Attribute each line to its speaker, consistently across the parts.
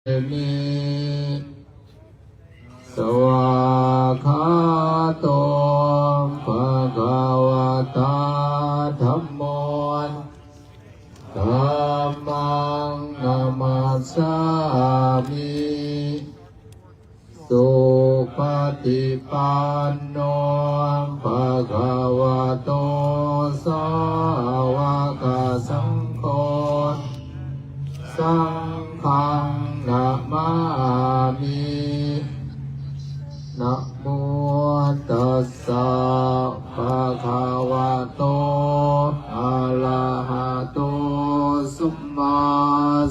Speaker 1: มิสวากขาโตภะคะวะตาธัมโมธัมมังนัมมัสสามิสุปฏิปันโนภะคะวะโตสาวกสังโฆสังฆังนะมามินะโมตัสสะภะคะวะโตอะระหะโตสัมมา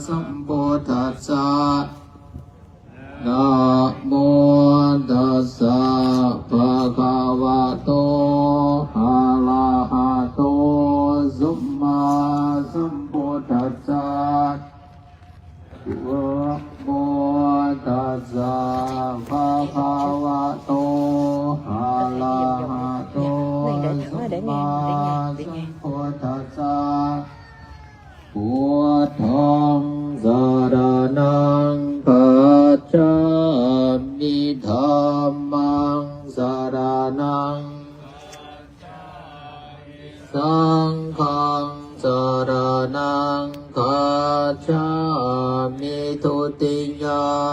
Speaker 1: สัมพุทธัสสะนะโมตัสสะภะคะวะโตอะระหะโตสัมมาสัมพุทธัสสะนะโมตัสสะภะคะวะโตอะระหะโตสัมมาสัมพุทธัสสะพุทธังสรณังคัจฉามิธัมมังสรณังสังฆังสรณังคัจฉามิทุติย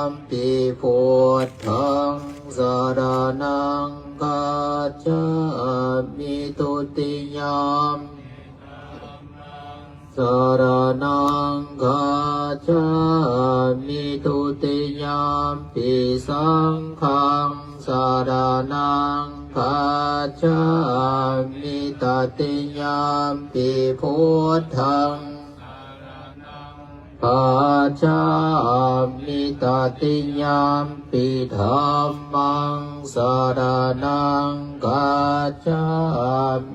Speaker 1: มปิพุทธังสรณังคัจฉามิทุติยมสรณังคัจฉามิทุติยมปิสังฆังสรณังคัจฉามิตติยมปิพุทธังคัจฉามิตติยมปิธัมมังสรณังคัจฉา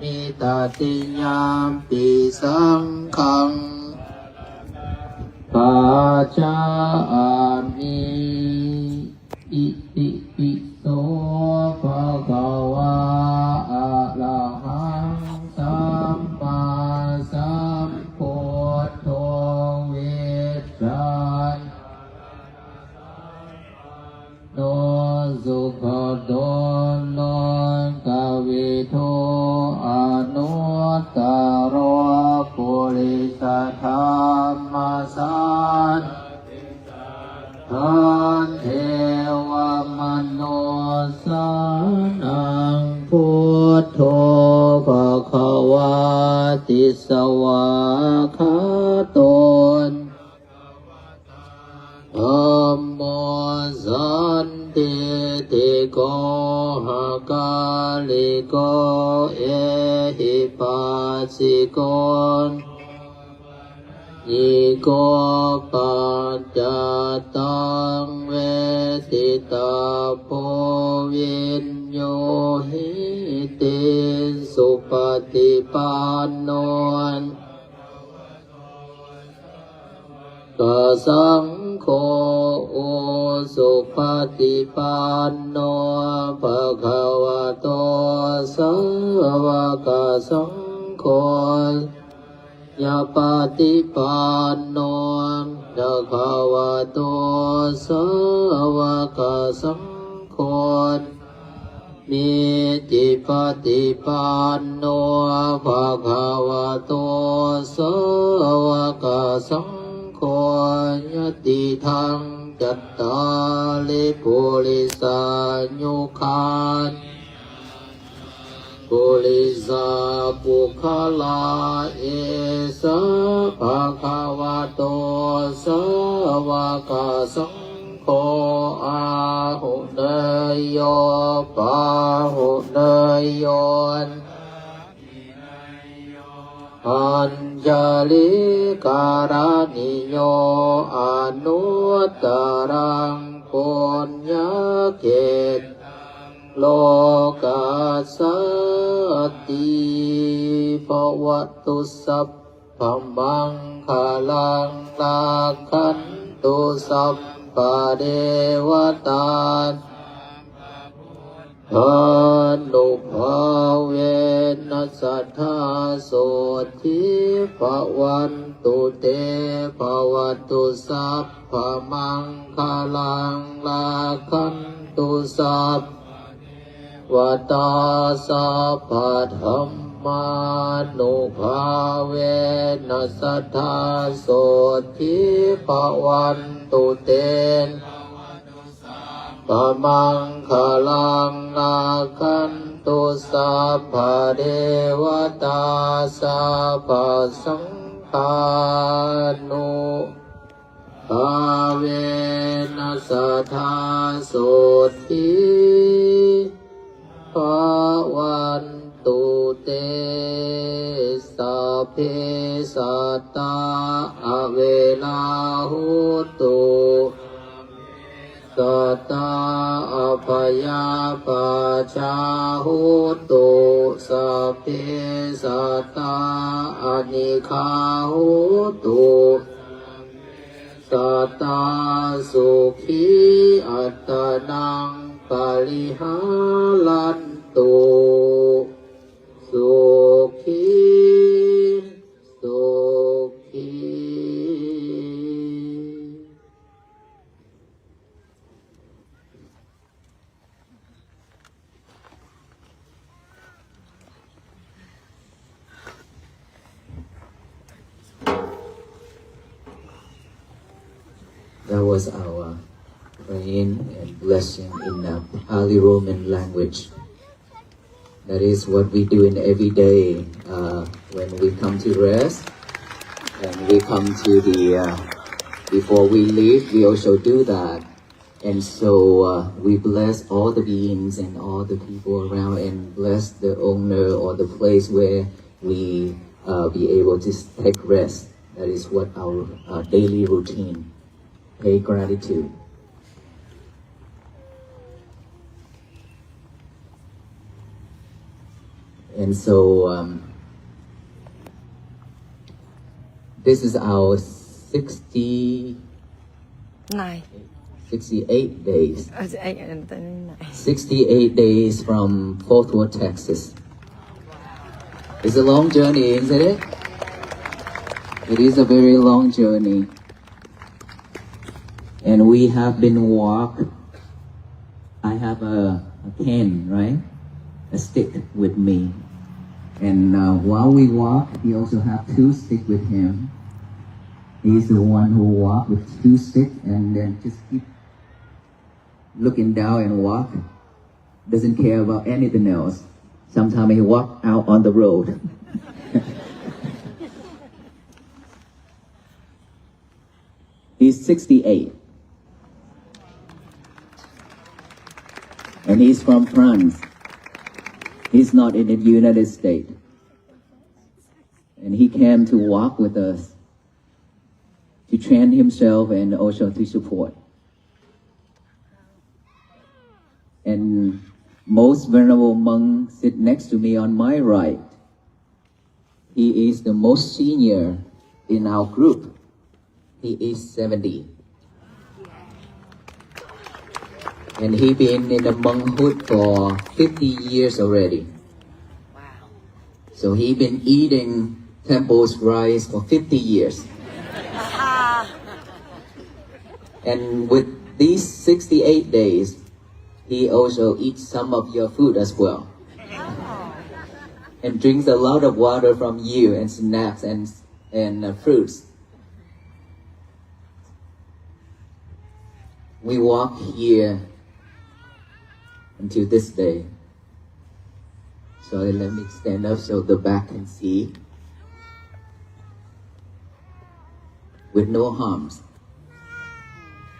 Speaker 1: มิตติยมปิสังฆังคัจฉามิอิติปิโสภะคะวะอะระหังสัมมาสัมพุทโธวิชชาโนสุขโตโนกวิโทอนุตตโรปุริสธรรมสารทันเทวมโนสานังพุทโธภะคะวะติสวากขาโตธัมโมสันติติโกหกาลิโกเอหิปัสสิโกยิโกปัจจตังเวทิตาโพวินโยหิติสุปฏิปันโนกสังโฆสุปฏิปันโนภะคะวะโตสาวกสังโฆยะปฏิปันโนภะคะวะโตสาวกสังโฆมิจิปฏิปันโนภะคะวะโตสาวกสังโฆยติทังจัตตาลิปุริสายุขันปุริสาปุคลาเอสะภะคะวะโตสาวกสังโฆอาหุเนยโยปาหุเนยโยอัญชลิการณิโยอนุตตรังปุญญเกตโลกัสสติภวัตุสัพพมังคลังลาคันตุสัพพะเทวตาอนุภาเวนัสสทธาโสทิภวันตุ ตุเตภวตุสัพพมังคลังลาคันตุสัพวตาสัพพธัมมานุภาเวนัสสทธาโสทิภวันตุเตปมังคลังนาคันตุสัพพะเทวตาสัพพะสังฆานุภาเวนัสสทธาโสทิภวันตุเตสัพเพสัตตาอเวนาหุตุสัตตาอภยาปัจจาหุตุสัพเพสัตตาอนิฆาหุตุสัตตาสุขีอัตตนังปริหารันตุสุขีสุขี That was our praying and blessing in the Pali Roman language. That is what we do in every day when we come to rest and we come to the before we leave. We also do that, and so we bless all the beings and all the people around, and bless the owner or the place where we be able to take rest. That is what our daily routine. Pay gratitude. And so this is our 68 days. 68 days from Fort Worth, Texas. It's a long journey, isn't it? It is a very long journey. And we have been walk. I have a cane, right? A stick with me. And while we walk, we also have 2 sticks with him. He's the one who walk with 2 sticks and then just keep looking down and walk. Doesn't care about anything else. Sometimes he walk out on the road. He's 68. And he's from France. He's not in the United States. And he came to walk with us, to train himself and also to support. And most venerable monk sit next to me on my right. He is the most senior in our group. He is 70. And he been in the monkhood for 50 years already.
Speaker 2: Wow.
Speaker 1: So he been eating temple's rice for 50 years. And with these 68 days, he also eats some of your food as well. And drinks a lot of water from you and snacks and fruits. We walk here until this day. So let me stand up so the back can see. With no harms,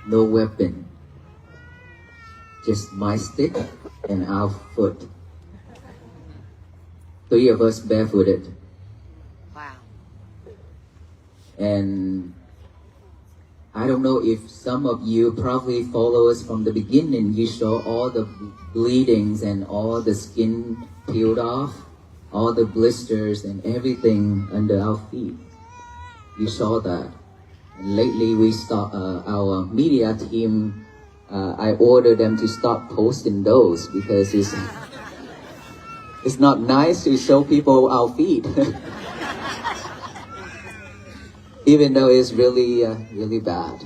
Speaker 1: no weapon, just my stick and our foot. 3 of us barefooted.
Speaker 2: Wow.
Speaker 1: And I don't know if some of you probably follow us from the beginning. You saw all the bleedings and all the skin peeled off, all the blisters and everything under our feet. You saw that. And lately we start, our media team, I ordered them to stop posting those because it's not nice to show people our feet. even though it's really, really bad.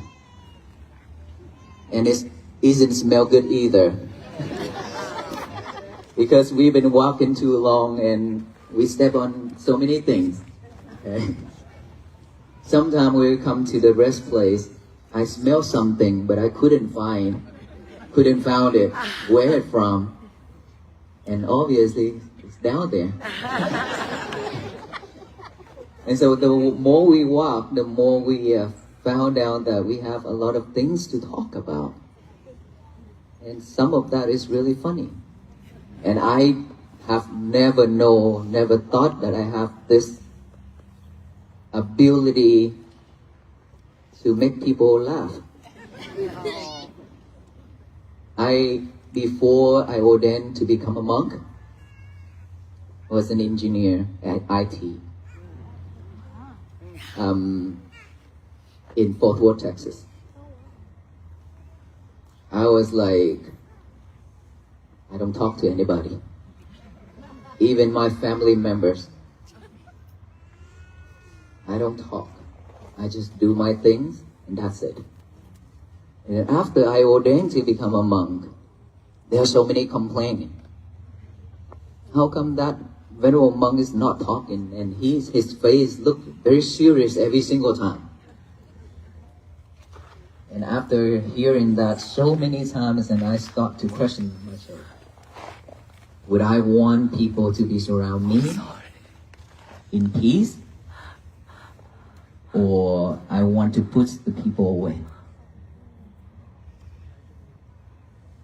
Speaker 1: And it doesn't smell good either. Because we've been walking too long and we step on so many things. Okay? Sometimes we come to the rest place, I smell something, but I couldn't find it, where it from. And obviously, it's down there. And so the more we walk, the more we found out that we have a lot of things to talk about. And some of that is really funny. And I have never thought that I have this ability to make people laugh. Before I ordained to become a monk, I was an engineer at IT in Fort Worth, Texas. I was like, I don't talk to anybody, even my family members. I don't talk. I just do my things and that's it. And after I ordained to become a monk, there are so many complaining. How come that venerable monk is not talking and his face looked very serious every single time? And after hearing that so many times, and I start to question myself, would I want people to be surround me in peace? Or I want to push the people away?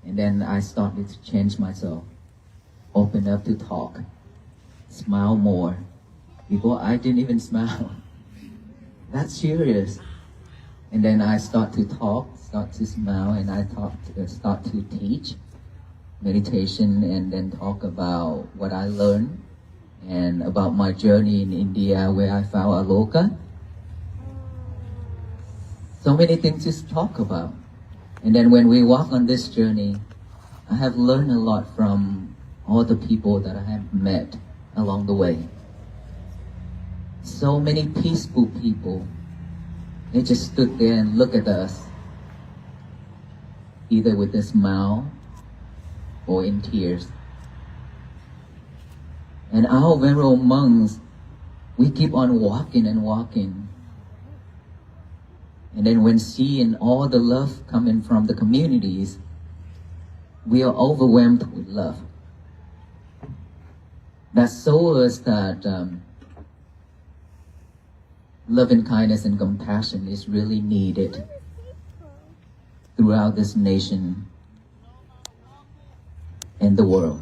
Speaker 1: And then I started to change myself, open up to talk, smile more. Before I didn't even smile. That's serious. And then I start to talk, start to smile, and I start to teach meditation and then talk about what I learned and about my journey in India where I found Aloka. So many things to talk about. And then when we walk on this journey, I have learned a lot from all the people that I have met along the way. So many peaceful people. They just stood there and looked at us, either with a smile or in tears. And our venerable monks, we keep on walking and walking. And then when seeing all the love coming from the communities, we are overwhelmed with love. That shows us that love and kindness and compassion is really needed throughout this nation and the world.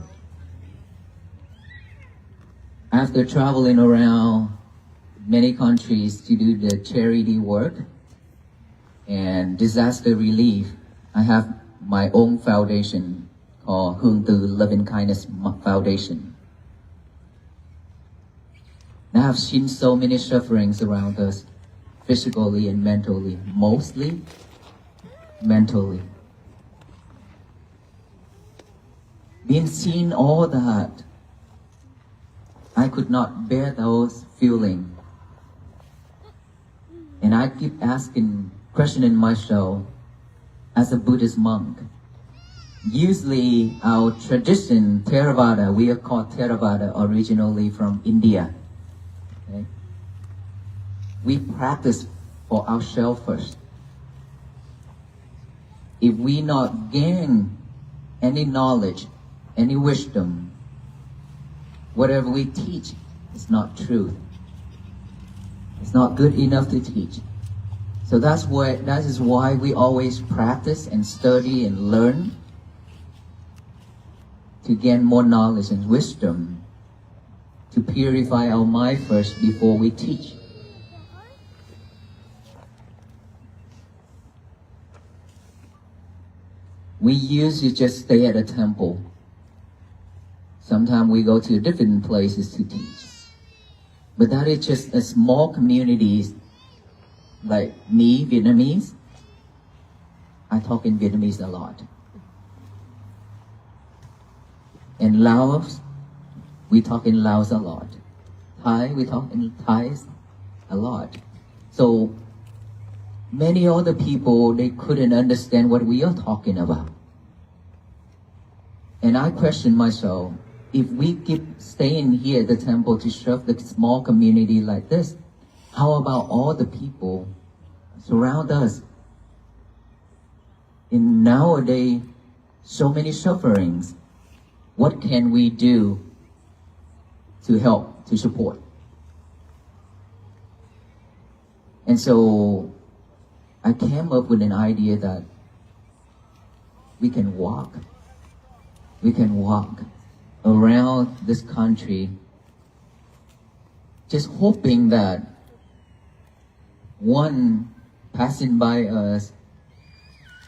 Speaker 1: After traveling around many countries to do the charity work and disaster relief, I have my own foundation called Hương Từ Love and Kindness Foundation. I have seen so many sufferings around us, physically and mentally, mostly mentally. Being seen all that, I could not bear those feelings. And I keep questioning myself as a Buddhist monk. Usually our tradition, Theravada, we are called Theravada originally from India. Okay? We practice for ourselves first. If we not gain any knowledge, any wisdom, whatever we teach is not truth. It's not good enough to teach. So that is why we always practice and study and learn to gain more knowledge and wisdom, to purify our mind first before we teach. We usually just stay at a temple. Sometimes we go to different places to teach. But that is just a small communities like me, Vietnamese. I talk in Vietnamese a lot. In Laos, we talk in Laos a lot. Thai, we talk in Thai a lot.
Speaker 3: So many other people, they couldn't understand what we are talking about. And I question myself, if we keep staying here at the temple to serve the small community like this, how about all the people surround us? In nowadays, so many sufferings. What can we do to help, to support? And so I came up with an idea that we can walk around this country, just hoping that one passing by us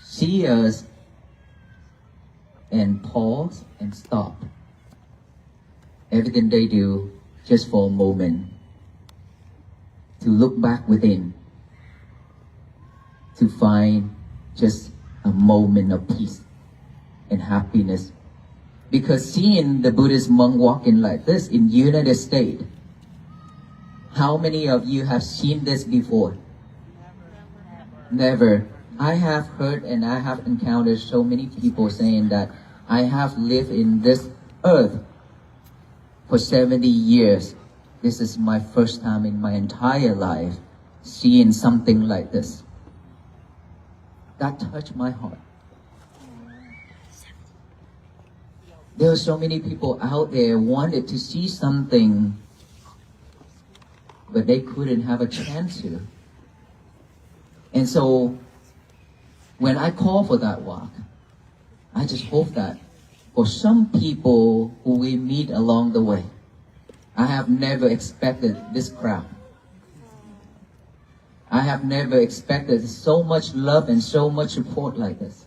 Speaker 3: see us and pause and stop everything they do just for a moment, to look back within, to find just a moment of peace and happiness. Because seeing the Buddhist monk walking like this in United States, how many of you have seen this before? Never. I have heard and I have encountered so many people saying that I have lived in this earth for 70 years. This is my first time in my entire life seeing something like this. That touched my heart. There are so many people out there wanted to see something, but they couldn't have a chance to. And so, when I call for that walk, I just hope that for some people who we meet along the way, I have never expected this crowd. I have never expected so much love and so much support like this.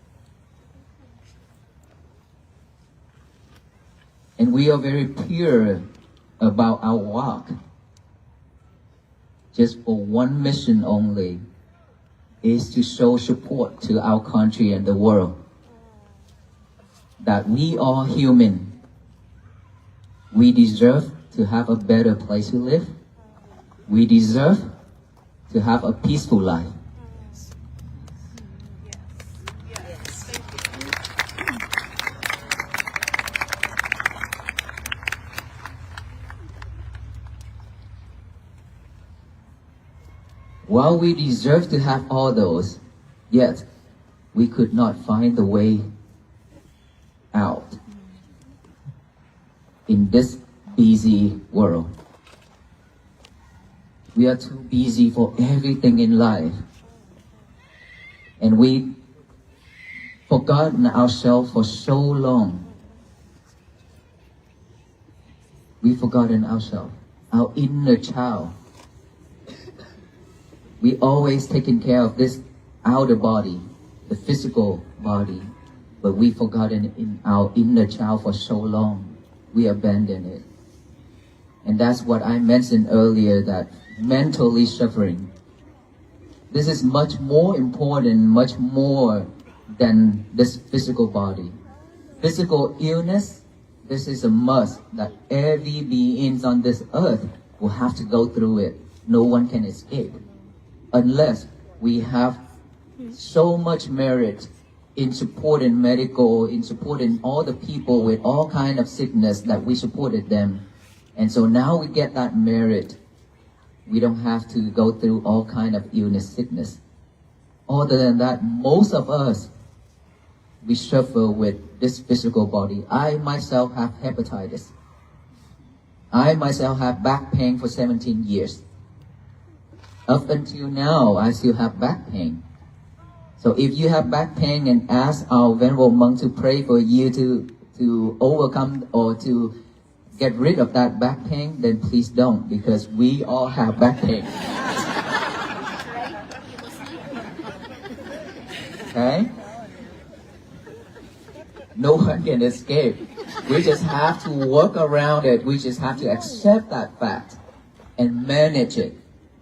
Speaker 3: And we are very pure about our walk. Just for one mission only, is to show support to our country and the world. That we are human. We deserve to have a better place to live. We deserve to have a peaceful life. While we deserve to have all those, yet we could not find the way out in this busy world. We are too busy for everything in life. And we forgotten ourselves for so long. We forgotten ourselves, our inner child. We always taking care of this outer body, the physical body, but we forgotten in our inner child for so long. We abandoned it. And that's what I mentioned earlier, that mentally suffering. This is much more important, much more than this physical body. Physical illness, this is a must that every being on this earth will have to go through it. No one can escape. Unless we have so much merit in supporting medical, in supporting all the people with all kind of sickness that we supported them. And so now we get that merit. We don't have to go through all kind of illness, sickness. Other than that, most of us, we suffer with this physical body. I myself have hepatitis. I myself have back pain for 17 years. Up until now, I still have back pain. So if you have back pain and ask our Venerable Monk to pray for you to overcome or to get rid of that back pain, then please don't, because we all have back pain. Okay? No one can escape. We just have to work around it. We just have to accept that fact and manage it.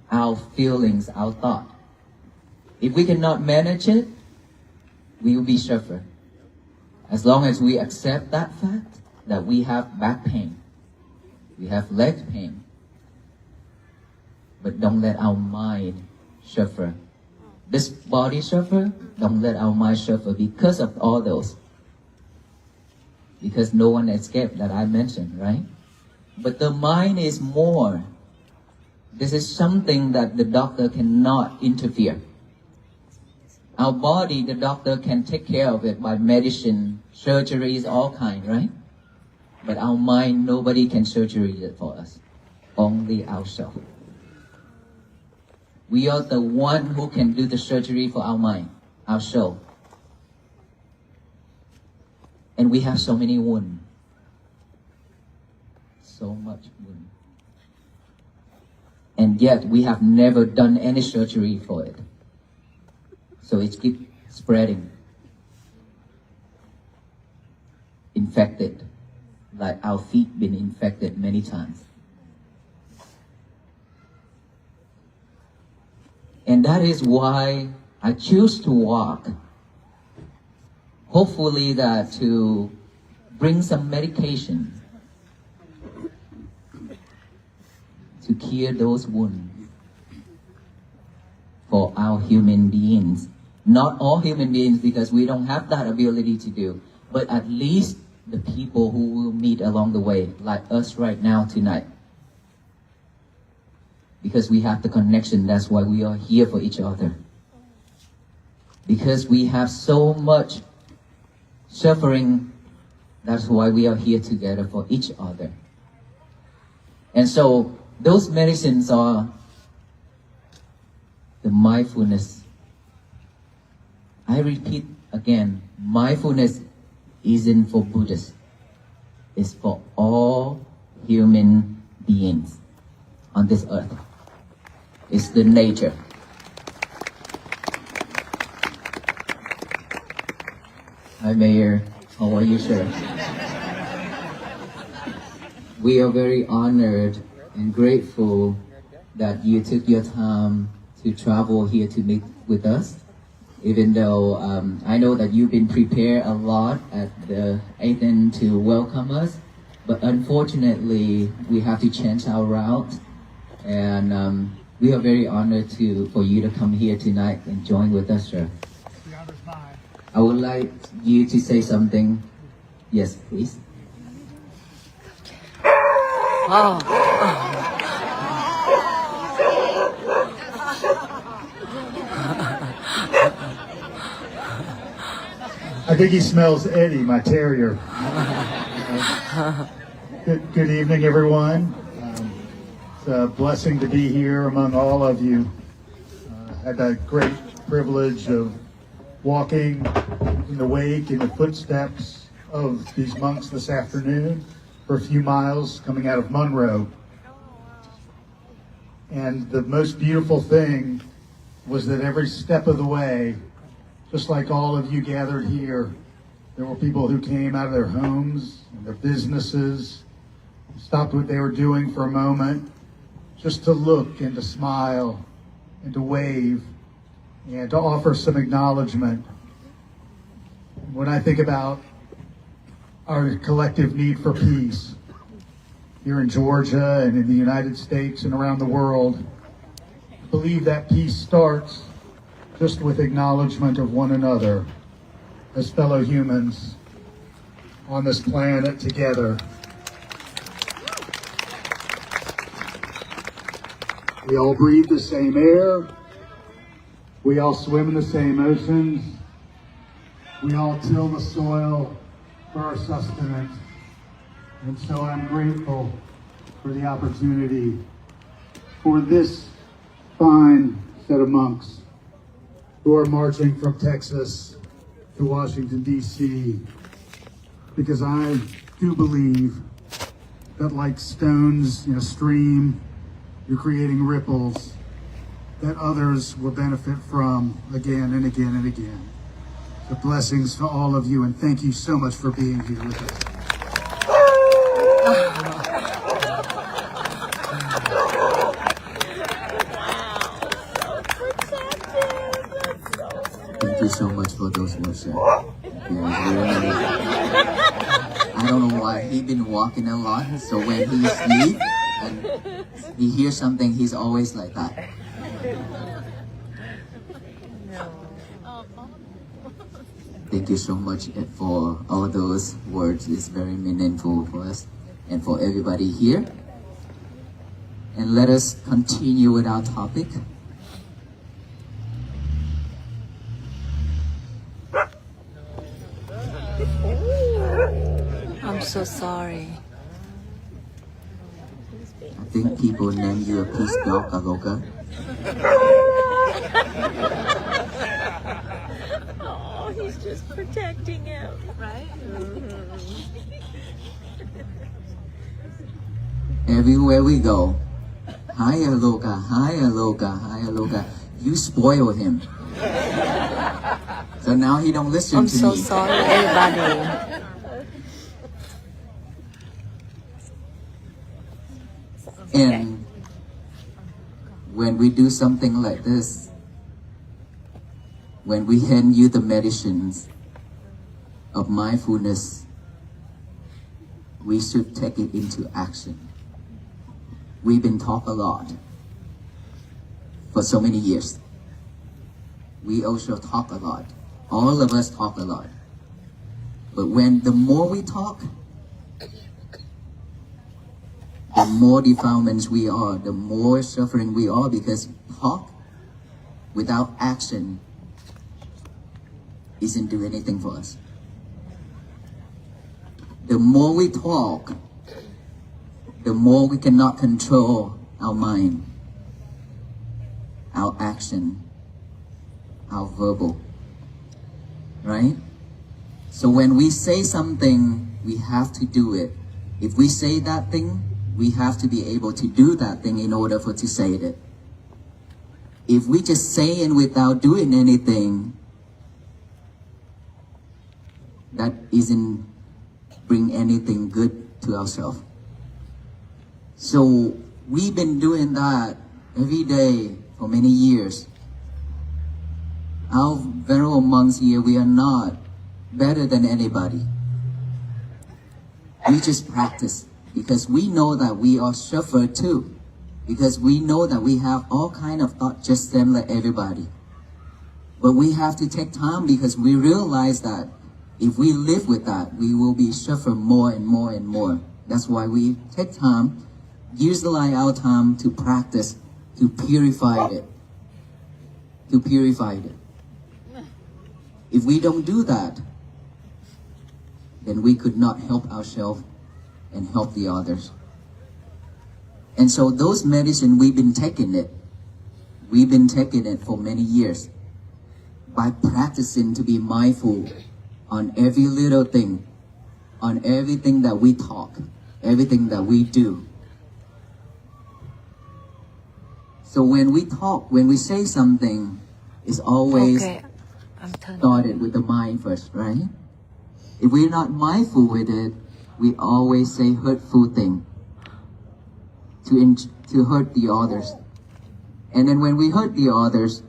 Speaker 3: Our feelings, our thought. If we cannot manage it, we will be suffer. As long as we accept that fact, that we have back pain, we have leg pain, but don't let our mind suffer. This body suffer, don't let our mind suffer because of all those. Because no one escaped that I mentioned, right? But the mind is more. This is something that the doctor cannot interfere. Our body, the doctor can take care of it by medicine, surgeries, all kind, right? But our mind, nobody can surgery it for us. Only ourselves. We are the one who can do the surgery for our mind, our soul. And we have so many wounds. So much wound. And yet we have never done any surgery for it. So it keeps spreading. Infected. Like our feet been infected many times. And that is why I choose to walk. Hopefully that to bring some medication to cure those wounds for our human beings. Not all human beings, because we don't have that ability to do, but at least the people who will meet along the way, like us right now tonight. Because we have the connection, that's why we are here for each other. Because we have so much suffering, that's why we are here together for each other. And so, those medicines are the mindfulness. I repeat again, mindfulness isn't for Buddhists. It's for all human beings on this earth. It's the nature. Hi Mayor, how are you, sir? We are very honored and grateful that you took your time to travel here to meet with us. Even though I know that you've been prepared a lot at the Athens to welcome us, but unfortunately we have to change our route, and we are very honored for you to come here tonight and join with us, sir. I would like you to say something. Yes, please.
Speaker 4: I think he smells Eddie, my terrier. Good evening, everyone. It's a blessing to be here among all of you. I had the great privilege of walking in the wake, in the footsteps of these monks this afternoon for a few miles coming out of Monroe. And the most beautiful thing was that every step of the way, just like all of you gathered here, there were people who came out of their homes and their businesses, stopped what they were doing for a moment, just to look and to smile and to wave and to offer some acknowledgement. When I think about our collective need for peace here in Georgia and in the United States and around the world, I believe that peace starts just with acknowledgement of one another as fellow humans on this planet together. We all breathe the same air. We all swim in the same oceans. We all till the soil for our sustenance. And so I'm grateful for the opportunity for this fine set of monks who are marching from Texas to Washington, D.C., because I do believe that like stones in a stream, you're creating ripples that others will benefit from again and again and again. So blessings to all of you, and thank you so much for being here with us.
Speaker 3: Thank you so much for those words, sir. I don't know why he's been walking a lot, so when he sleeps and he hears something, he's always like that. Thank you so much for all those words. It's very meaningful for us and for everybody here. And let us continue with our topic.
Speaker 2: I'm so sorry.
Speaker 3: I think people name you a peace dog, Aloka.
Speaker 2: Oh, he's just protecting him, right?
Speaker 3: Everywhere we go, hi Aloka, hi Aloka, hi Aloka. You spoil him. So now he don't listen
Speaker 2: I'm
Speaker 3: to
Speaker 2: so
Speaker 3: me.
Speaker 2: sorry, everybody.
Speaker 3: And when we do something like this, when we hand you the medicines of mindfulness, we should take it into action. We've been taught a lot for so many years. We also talk a lot. All of us talk a lot. But when the more we talk, the more defilements we are, the more suffering we are, because talk without action isn't doing anything for us. The more we talk, the more we cannot control our mind, our action, our verbal, right? So when we say something, we have to do it. If we say that thing, we have to be able to do that thing in order for to say it. If we just say it without doing anything, that isn't bring anything good to ourselves. So we've been doing that every day for many years. Our venerable monks here, we are not better than anybody. We just practice because we know that we are suffer too. Because we know that we have all kind of thought just same like everybody. But we have to take time because we realize that if we live with that, we will be suffer more and more and more. That's why we take time, utilize our time to practice, to purify it. To purify it. If we don't do that, then we could not help ourselves and help the others. And so those medicine, we've been taking it. We've been taking it for many years by practicing to be mindful on every little thing, on everything that we talk, everything that we do. So when we talk, when we say something, it's always started with the mind first, right? If we're not mindful with it, we always say hurtful thing to hurt the others. And then when we hurt the others,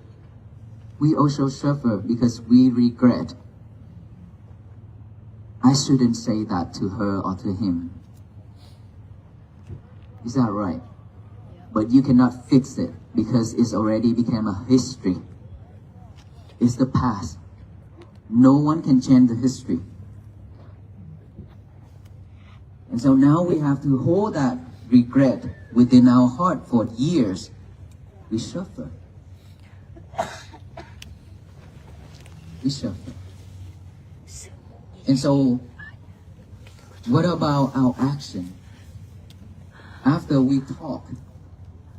Speaker 3: we also suffer because we regret. I shouldn't say that to her or to him. Is that right? But you cannot fix it because it's already become a history. It's the past. No one can change the history. And so now we have to hold that regret within our heart for years. We suffer. We suffer. And so, what about our action? After we talk,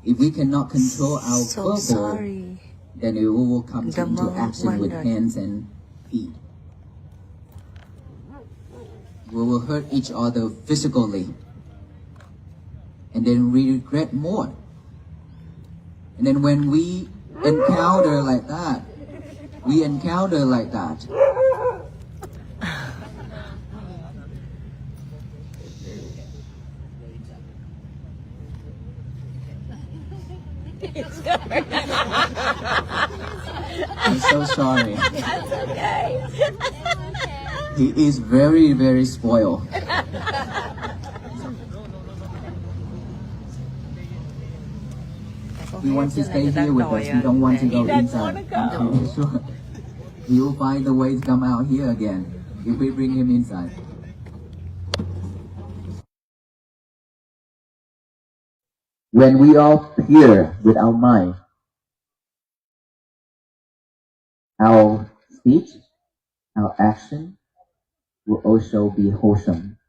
Speaker 3: if we cannot control our verbal, then it will come into action with hands and feet. We will hurt each other physically. And then we regret more. And then when we encounter like that, I'm so sorry.
Speaker 2: That's okay.
Speaker 3: He is very, very spoiled. He wants to stay here with us. He don't want to go inside. I'm sure. he will find the way to come out here again if we bring him inside. When we are pure with our mind, our speech, our action will also be wholesome.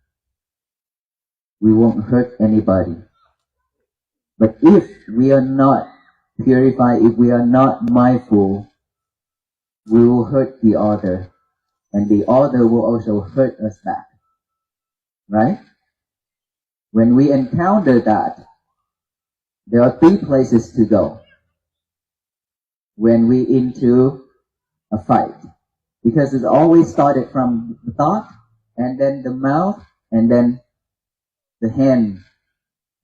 Speaker 3: We won't hurt anybody. But if we are not purified, if we are not mindful, we will hurt the other, and the other will also hurt us back. Right? When we encounter that, there are three places to go when we into a fight. Because it always started from the thought, and then the mouth, and then the hand,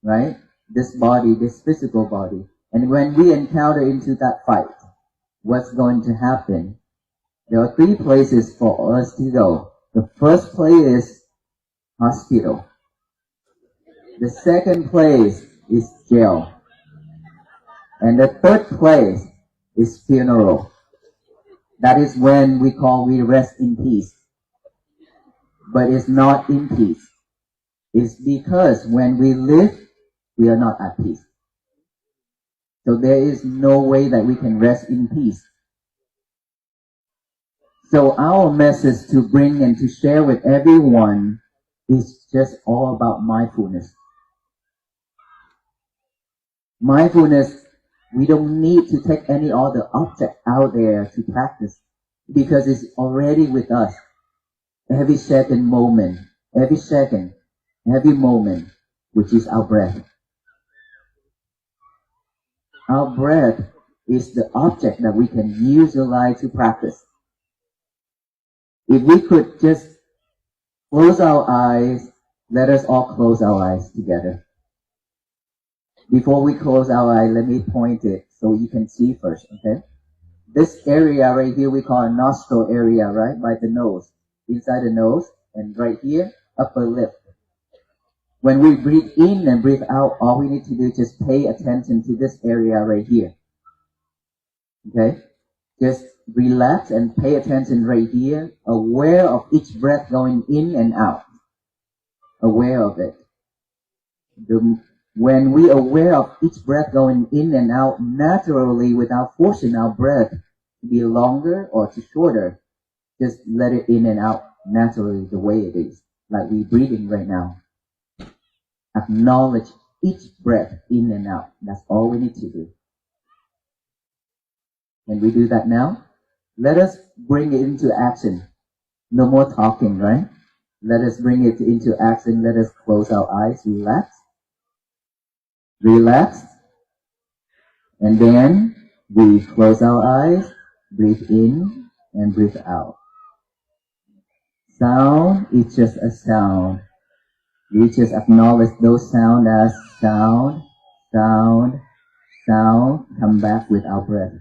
Speaker 3: right? This body, this physical body. And when we encounter into that fight, what's going to happen? There are three places for us to go. The first place is hospital. The second place is jail. And the third place is funeral. That is when we rest in peace. But it's not in peace. It's because when we live, we are not at peace. So there is no way that we can rest in peace. So our message to bring and to share with everyone is just all about mindfulness. Mindfulness, we don't need to take any other object out there to practice because it's already with us. Every second, every moment, which is our breath. Our breath is the object that we can utilize to practice. If we could just close our eyes, let us all close our eyes together. Before we close our eyes, let me point it so you can see first, okay? This area right here we call a nostril area, right? By the nose. Inside the nose, and right here, upper lip. When we breathe in and breathe out, all we need to do is just pay attention to this area right here. Okay? Just relax and pay attention right here, aware of each breath going in and out. Aware of it. When we are aware of each breath going in and out naturally without forcing our breath to be longer or to shorter, just let it in and out naturally the way it is, like we're breathing right now. Acknowledge each breath in and out. That's all we need to do. When we do that now, let us bring it into action. No more talking, right? Let us bring it into action. Let us close our eyes, relax. Relax. And then we close our eyes, breathe in and breathe out. Sound is just a sound. We just acknowledge those sounds as sound, sound, sound. Come back with our breath.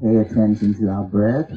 Speaker 3: Pay attention to our breath.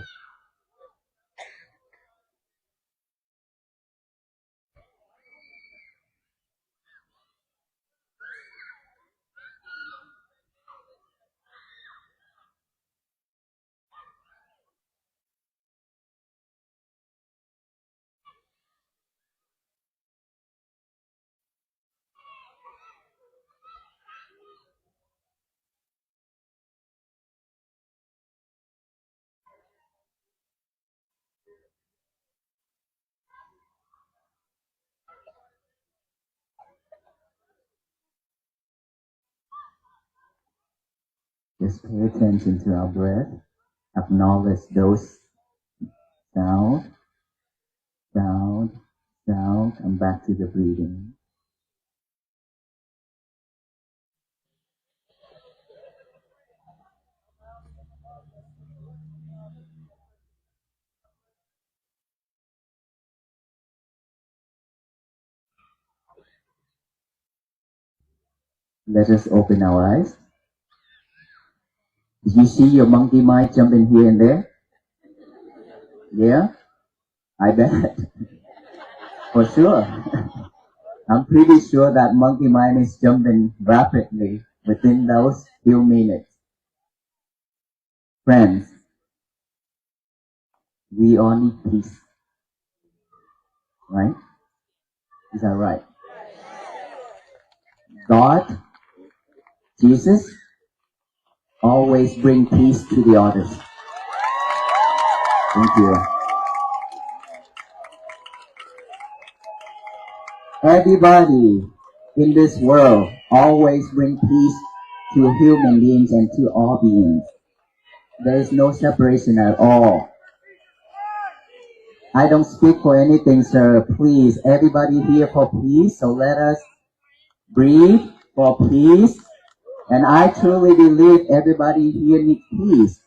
Speaker 3: Just pay attention to our breath. acknowledge those sound, and back to the breathing. Let us open our eyes. Did you see your monkey mind jumping here and there? Yeah, I bet. For sure. I'm pretty sure that monkey mind is jumping rapidly within those few minutes. Friends, we all need peace. Right? Is that right? God, Jesus, always bring peace to the others. Thank you. Everybody in this world always bring peace to human beings and to all beings. There is no separation at all. I don't speak for anything, sir. Please, everybody here for peace. So let us breathe for peace. And I truly believe everybody here needs peace.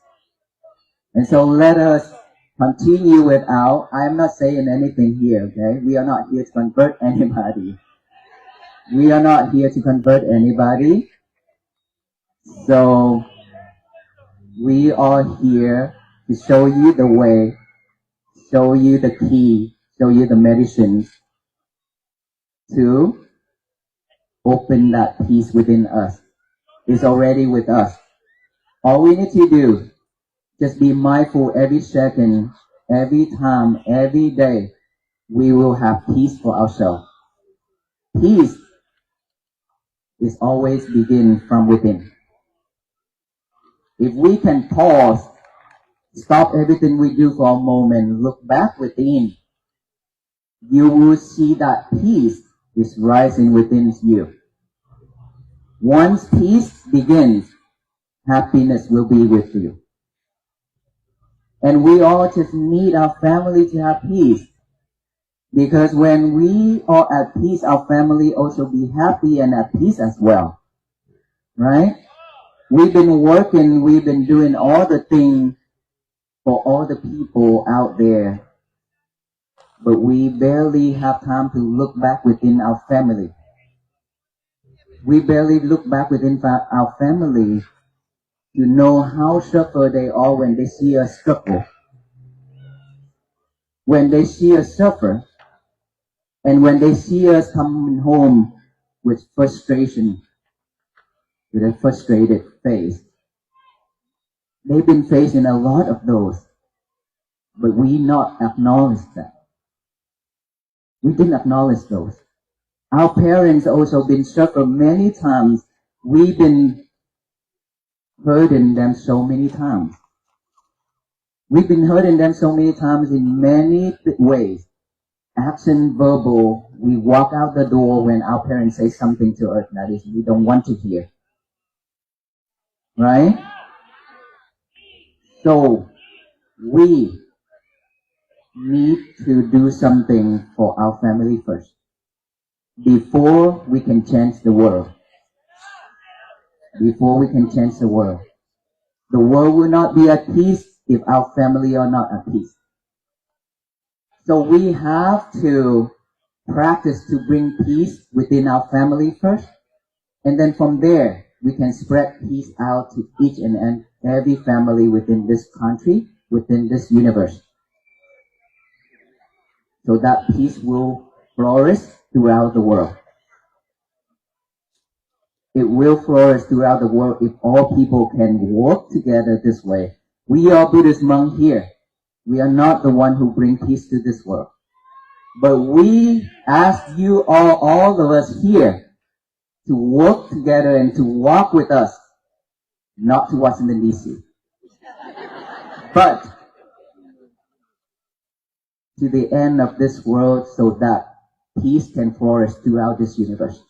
Speaker 3: And so let us continue without, I'm not saying anything here, okay? We are not here to convert anybody. We are not here to convert anybody. So we are here to show you the way, show you the key, show you the medicines to open that peace within us. It's already with us. All we need to do, just be mindful every second, every time, every day, we will have peace for ourselves. Peace is always begin from within. If we can pause, stop everything we do for a moment, look back within, you will see that peace is rising within you. Once peace begins, happiness will be with you. And we all just need our family to have peace. Because when we are at peace, our family also be happy and at peace as well. Right? We've been working, we've been doing all the things for all the people out there. But we barely have time to look back within our family. We barely look back within our family to know how suffer they are when they see us struggle. When they see us suffer, and when they see us coming home with frustration, with a frustrated face. They've been facing a lot of those, but we not acknowledge that. We didn't acknowledge those. Our parents also been suffered many times. We've been hurting them so many times. We've been hurting them so many times in many ways. Action, verbal. We walk out the door when our parents say something to us that is we don't want to hear. Right? So, we need to do something for our family first before we can change the world. Before we can change the world. The world will not be at peace if our family are not at peace. So we have to practice to bring peace within our family first. And then from there, we can spread peace out to each and every family within this country, within this universe. So that peace will flourish throughout the world. It will flourish throughout the world if all people can work together this way. We are Buddhist monks here. We are not the one who bring peace to this world. But we ask you all of us here, to work together and to walk with us, not to Washington, D.C., but to the end of this world so that peace can flourish throughout this universe.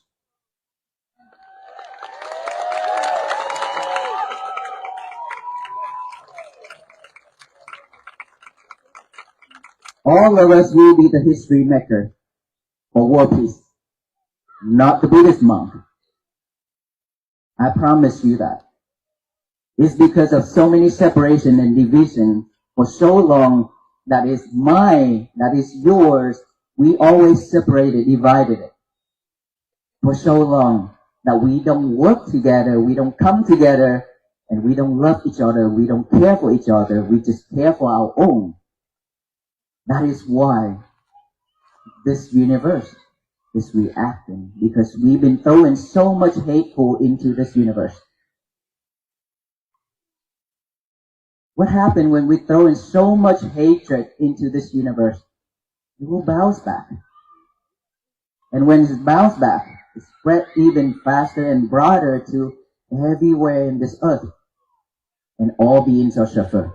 Speaker 3: All of us will be the history maker for world peace, not the Buddhist monk. I promise you that. It's because of so many separation and division for so long that is mine, that is yours. We always separated, divided it for so long that we don't work together, we don't come together, and we don't love each other, we don't care for each other, we just care for our own. That is why this universe is reacting, because we've been throwing so much hateful into this universe. What happened when we throw in so much hatred into this universe? It will bounce back. And when it bounces back, it spread even faster and broader to everywhere in this earth. And all beings are suffer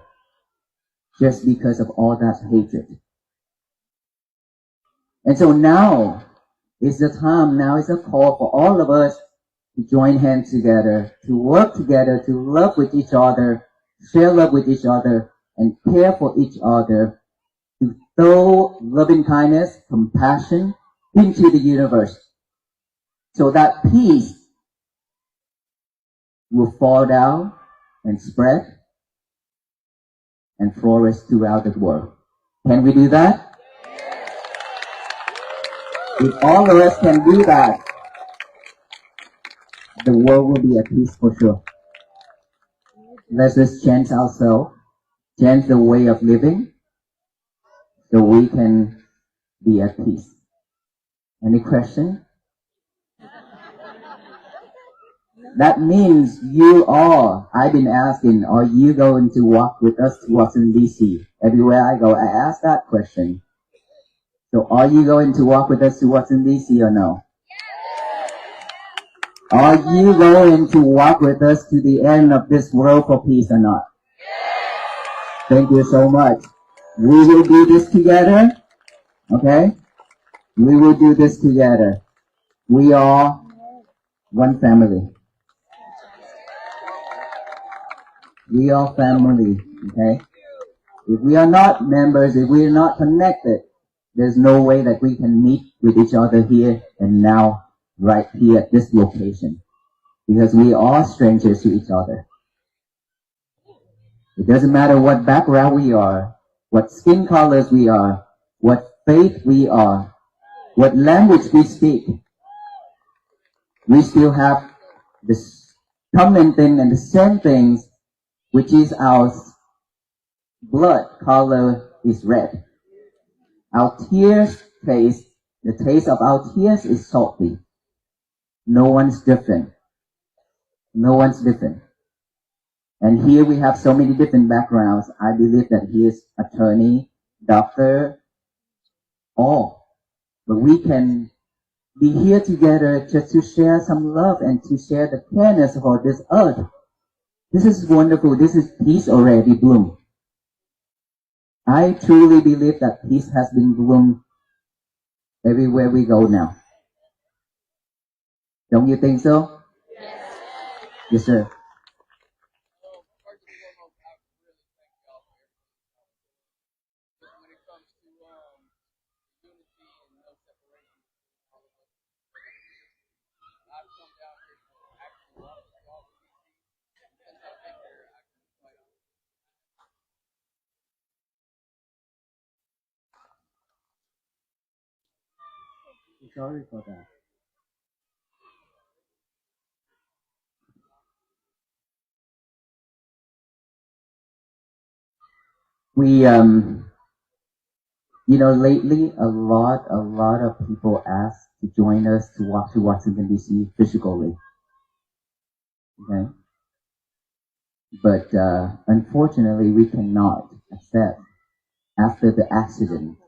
Speaker 3: just because of all that hatred. And so now is the time, now is a call for all of us to join hands together, to work together, to love with each other, share love with each other, and care for each other, to throw loving kindness, compassion into the universe, so that peace will fall down and spread and flourish throughout the world. Can we do that? If all of us can do that, the world will be at peace for sure. Let's just change ourselves, change the way of living, so we can be at peace. Any question? That means you all, I've been asking, are you going to walk with us to Washington, D.C.? Everywhere I go, I ask that question. So are you going to walk with us to Washington, D.C. or no? Are you going to walk with us to the end of this world for peace or not? Thank you so much. We will do this together, okay? We will do this together. We are one family. We are family, okay? If we are not members, if we are not connected, there's no way that we can meet with each other here and now, right here at this location. Because we are strangers to each other. It doesn't matter what background we are, what skin colors we are, what faith we are, what language we speak. We still have this common thing and the same things, which is our blood color is red. Our tears taste, the taste of our tears is salty. No one's different. No one's different. And here we have so many different backgrounds. I believe that he is attorney, doctor, all. But we can be here together just to share some love and to share the careness for this earth. This is wonderful. This is peace already bloomed. I truly believe that peace has been bloomed everywhere we go now. Don't you think so? Yes, sir. Sorry for that. We, lately a lot of people ask to join us to walk to Washington, D.C. physically. Okay? But unfortunately, we cannot accept after the accident.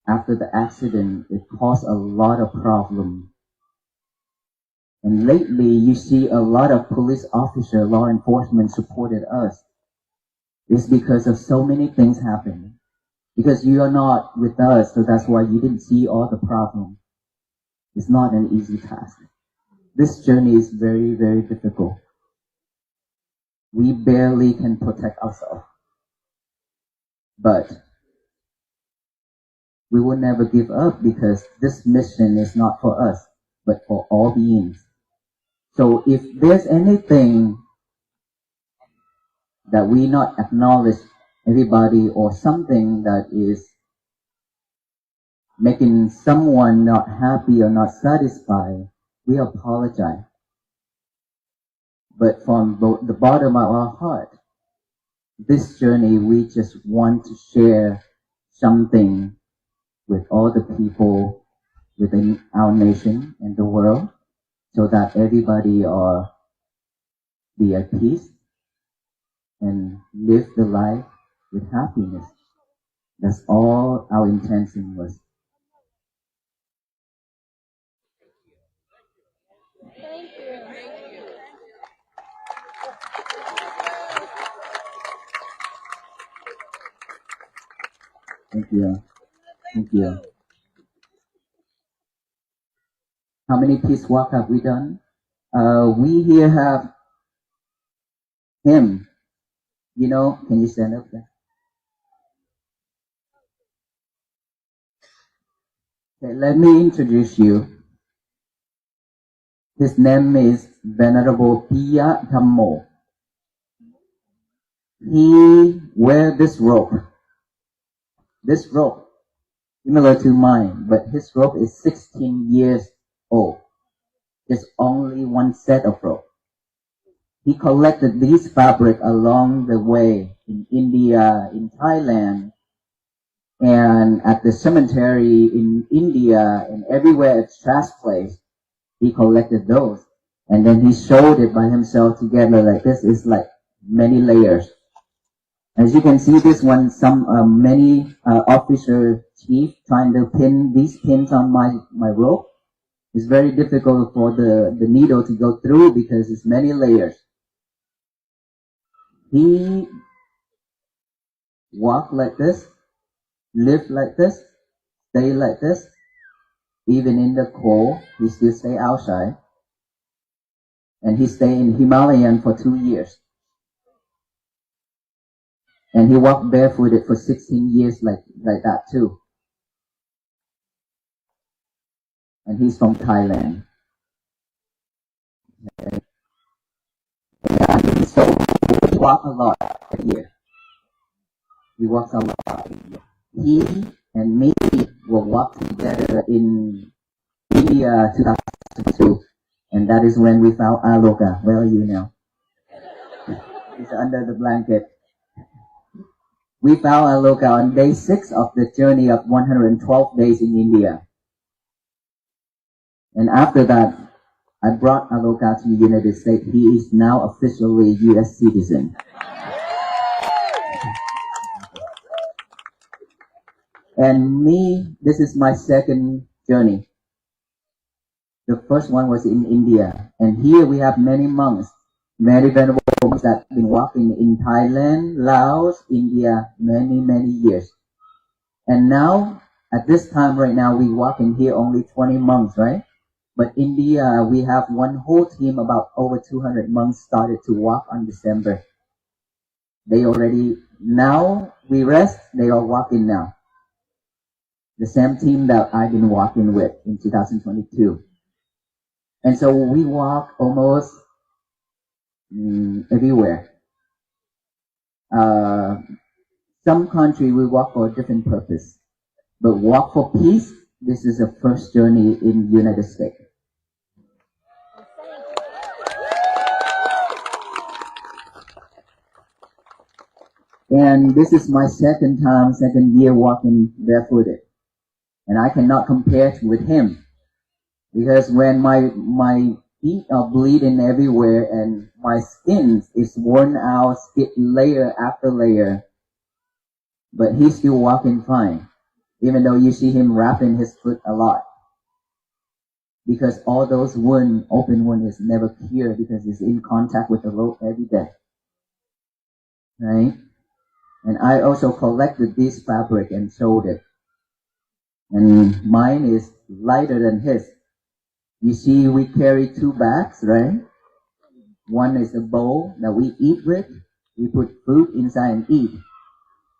Speaker 3: After the accident, it caused a lot of problem. And lately, you see a lot of police officer, law enforcement supported us. It's because of so many things happening. Because you are not with us, so that's why you didn't see all the problem. It's not an easy task. This journey is very, very difficult. We barely can protect ourselves. But we will never give up because this mission is not for us, but for all beings. So if there's anything that we not acknowledge everybody or something that is making someone not happy or not satisfied, we apologize. But from the bottom of our heart, this journey, we just want to share something with all the people within our nation and the world so that everybody are be at peace and live the life with happiness. That's all our intention was. Thank you. Thank you. How many peace walk have we done? We here have him. You know, can you stand up there? Okay, let me introduce you. His name is Venerable Piya Dhammo. He wear this robe. This robe, similar to mine, but his robe is 16 years old. There's only one set of rope. He collected these fabric along the way in India, in Thailand, and at the cemetery in India, and everywhere at trash place. He collected those, and then he showed it by himself together like this. It's like many layers. As you can see, this one, many officer chief trying to pin these pins on my rope. It's very difficult for the needle to go through because it's many layers. He walked like this, lived like this, stay like this. Even in the cold, he still stay outside. And he stayed in Himalayan for 2 years. And he walked barefooted for 16 years like that too. And he's from Thailand. Okay. And so he walked a lot here. He walks a lot. He and me will walk together in India 2002. And that is when we found Aloka. Where are you now? He's under the blanket. We found Aloka on day 6 of the journey of 112 days in India. And after that, I brought Aloka to the United States. He is now officially a U.S. citizen. And me, this is my second journey. The first one was in India. And here we have many monks, many venerable monks that have been walking in Thailand, Laos, India, many, many years. And now, at this time right now, we walk in here only 20 monks, right? But India, we have one whole team, about over 200 monks started to walk on December. They already, now we rest, they are walking now. The same team that I've been walking with in 2022. And so we walk almost everywhere. Some country we walk for a different purpose. But walk for peace, this is the first journey in the United States. And this is my second year walking barefooted. And I cannot compare with him. Because when my feet are bleeding everywhere and my skin is worn out, layer after layer, but he's still walking fine, even though you see him wrapping his foot a lot. Because all those open wound is never cured because it's in contact with the rope every day. Right? And I also collected this fabric and sold it. And mine is lighter than his. You see, we carry 2 bags, right? One is a bowl that we eat with. We put food inside and eat.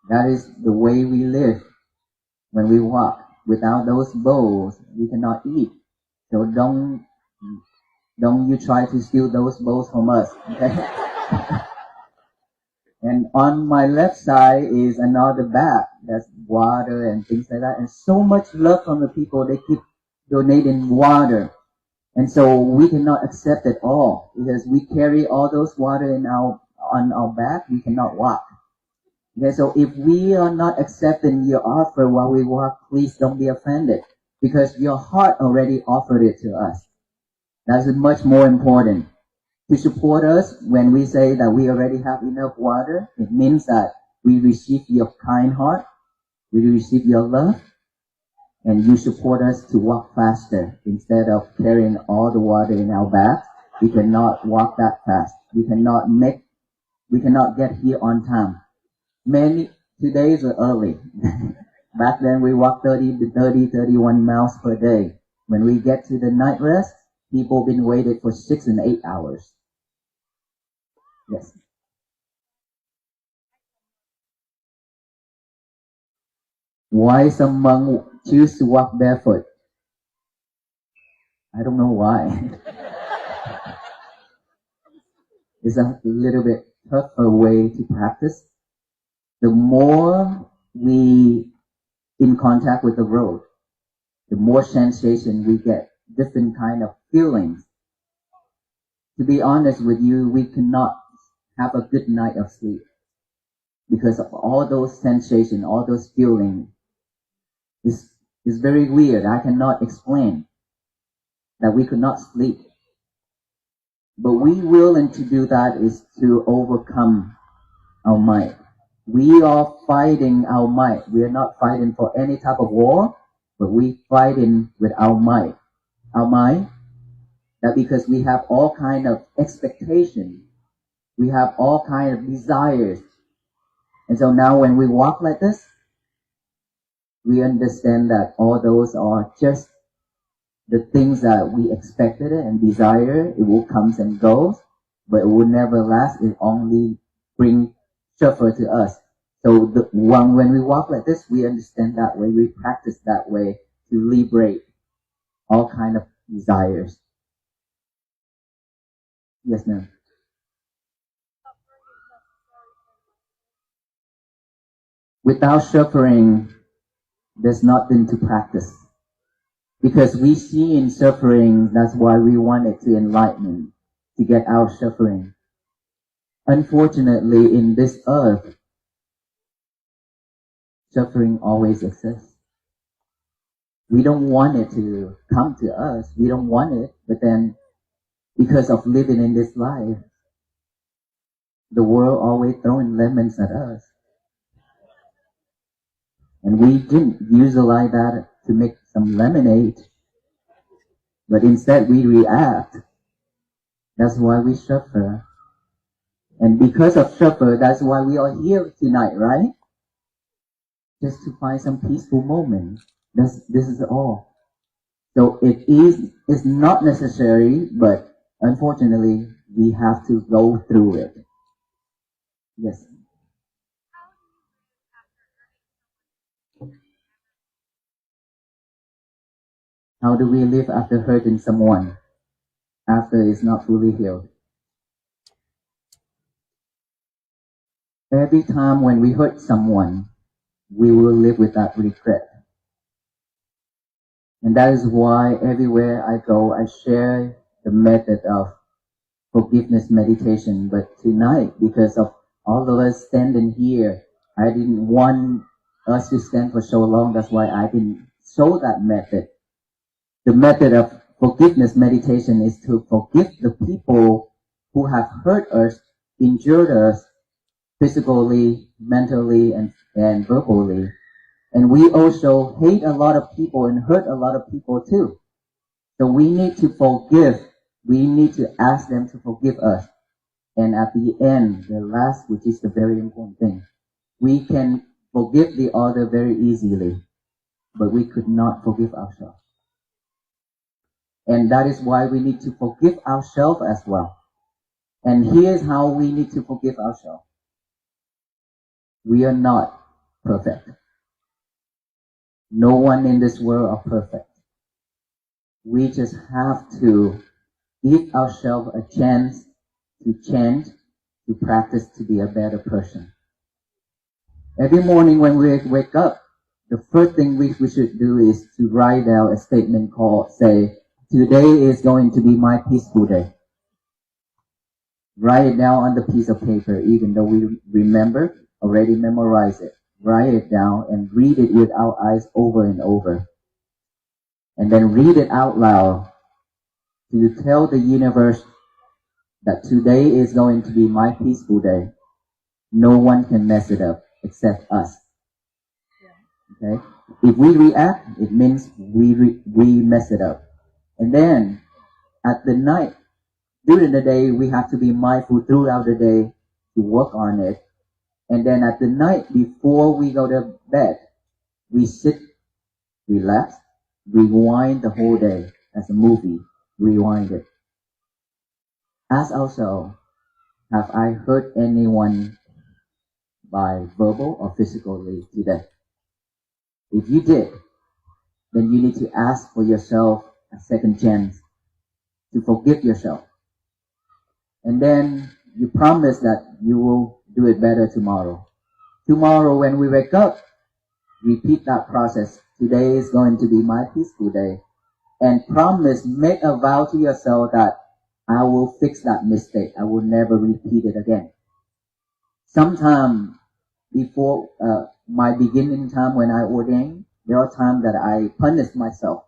Speaker 3: That is the way we live when we walk. Without those bowls, we cannot eat. So don't you try to steal those bowls from us. Okay? And on my left side is another bag. That's water and things like that. And so much love from the people. They keep donating water. And so we cannot accept it all because we carry all those water on our back. We cannot walk. Okay, so if we are not accepting your offer while we walk, please don't be offended because your heart already offered it to us. That's much more important. To support us when we say that we already have enough water, it means that we receive your kind heart, we receive your love, and you support us to walk faster. Instead of carrying all the water in our bags, we cannot walk that fast. We cannot get here on time. Today is early. Back then we walked 31 miles per day. When we get to the night rest, people been waited for 6 and 8 hours. Yes. Why some monk choose to walk barefoot? I don't know why. It's a little bit tougher way to practice. The more we in contact with the road, the more sensation we get, different kind of feelings. To be honest with you, we cannot have a good night of sleep because of all those sensations, all those feelings. It's very weird. I cannot explain that we could not sleep. But we willing to do that is to overcome our might. We are fighting our might. We are not fighting for any type of war, but we fighting with our might. Our might, that because we have all kind of expectation, we have all kind of desires. And so now when we walk like this, we understand that all those are just the things that we expected and desire. It will come and go, but it will never last. It only bring suffer to us. So when we walk like this, we understand that way. We practice that way to liberate all kind of desires. Yes, ma'am. Without suffering, there's nothing to practice. Because we see in suffering, that's why we wanted to enlighten, to get out of suffering. Unfortunately, in this earth, suffering always exists. We don't want it to come to us. We don't want it, but then because of living in this life, the world always throwing lemons at us. And we didn't utilize that to make some lemonade, but instead we react. That's why we suffer. And because of suffer, that's why we are here tonight, right? Just to find some peaceful moment. This is all. So it's not necessary, but unfortunately, we have to go through it. Yes. How do we live after hurting someone? After it's not fully healed? Every time when we hurt someone, we will live with that regret. And that is why everywhere I go, I share the method of forgiveness meditation. But tonight, because of all of us standing here, I didn't want us to stand for so long. That's why I didn't show that method. The method of forgiveness meditation is to forgive the people who have hurt us, injured us, physically, mentally, and verbally. And we also hate a lot of people and hurt a lot of people too. So we need to forgive. We need to ask them to forgive us. And at the end, the last, which is the very important thing, we can forgive the other very easily, but we could not forgive ourselves. And that is why we need to forgive ourselves as well. And here's how we need to forgive ourselves. We are not perfect. No one in this world are perfect. We just have to give ourselves a chance to change, to practice to be a better person. Every morning when we wake up, the first thing we should do is to write down a statement called, say, today is going to be my peaceful day. Write it down on the piece of paper, even though we remember, already memorize it. Write it down and read it with our eyes over and over. And then read it out loud to tell the universe that today is going to be my peaceful day. No one can mess it up except us. Okay? If we react, it means we mess it up. And then at the night, during the day, we have to be mindful throughout the day to work on it. And then at the night, before we go to bed, we sit, relax, rewind the whole day as a movie. Rewind it. Ask ourselves, have I hurt anyone by verbal or physically today? If you did, then you need to ask for yourself a second chance to forgive yourself. And then you promise that you will do it better tomorrow. Tomorrow when we wake up, repeat that process. Today is going to be my peaceful day. And promise, make a vow to yourself that I will fix that mistake. I will never repeat it again. Sometime before my beginning time when I ordained, there are times that I punish myself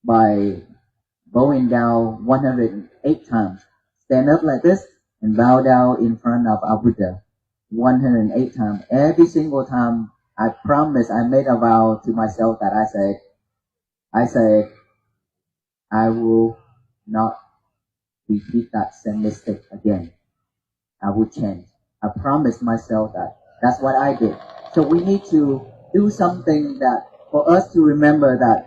Speaker 3: by bowing down 108 times. Stand up like this and bow down in front of our Buddha 108 times. Every single time I promise, I made a vow to myself that I said, I will not repeat that same mistake again. I will change. I promised myself that. That's what I did. So we need to do something that for us to remember that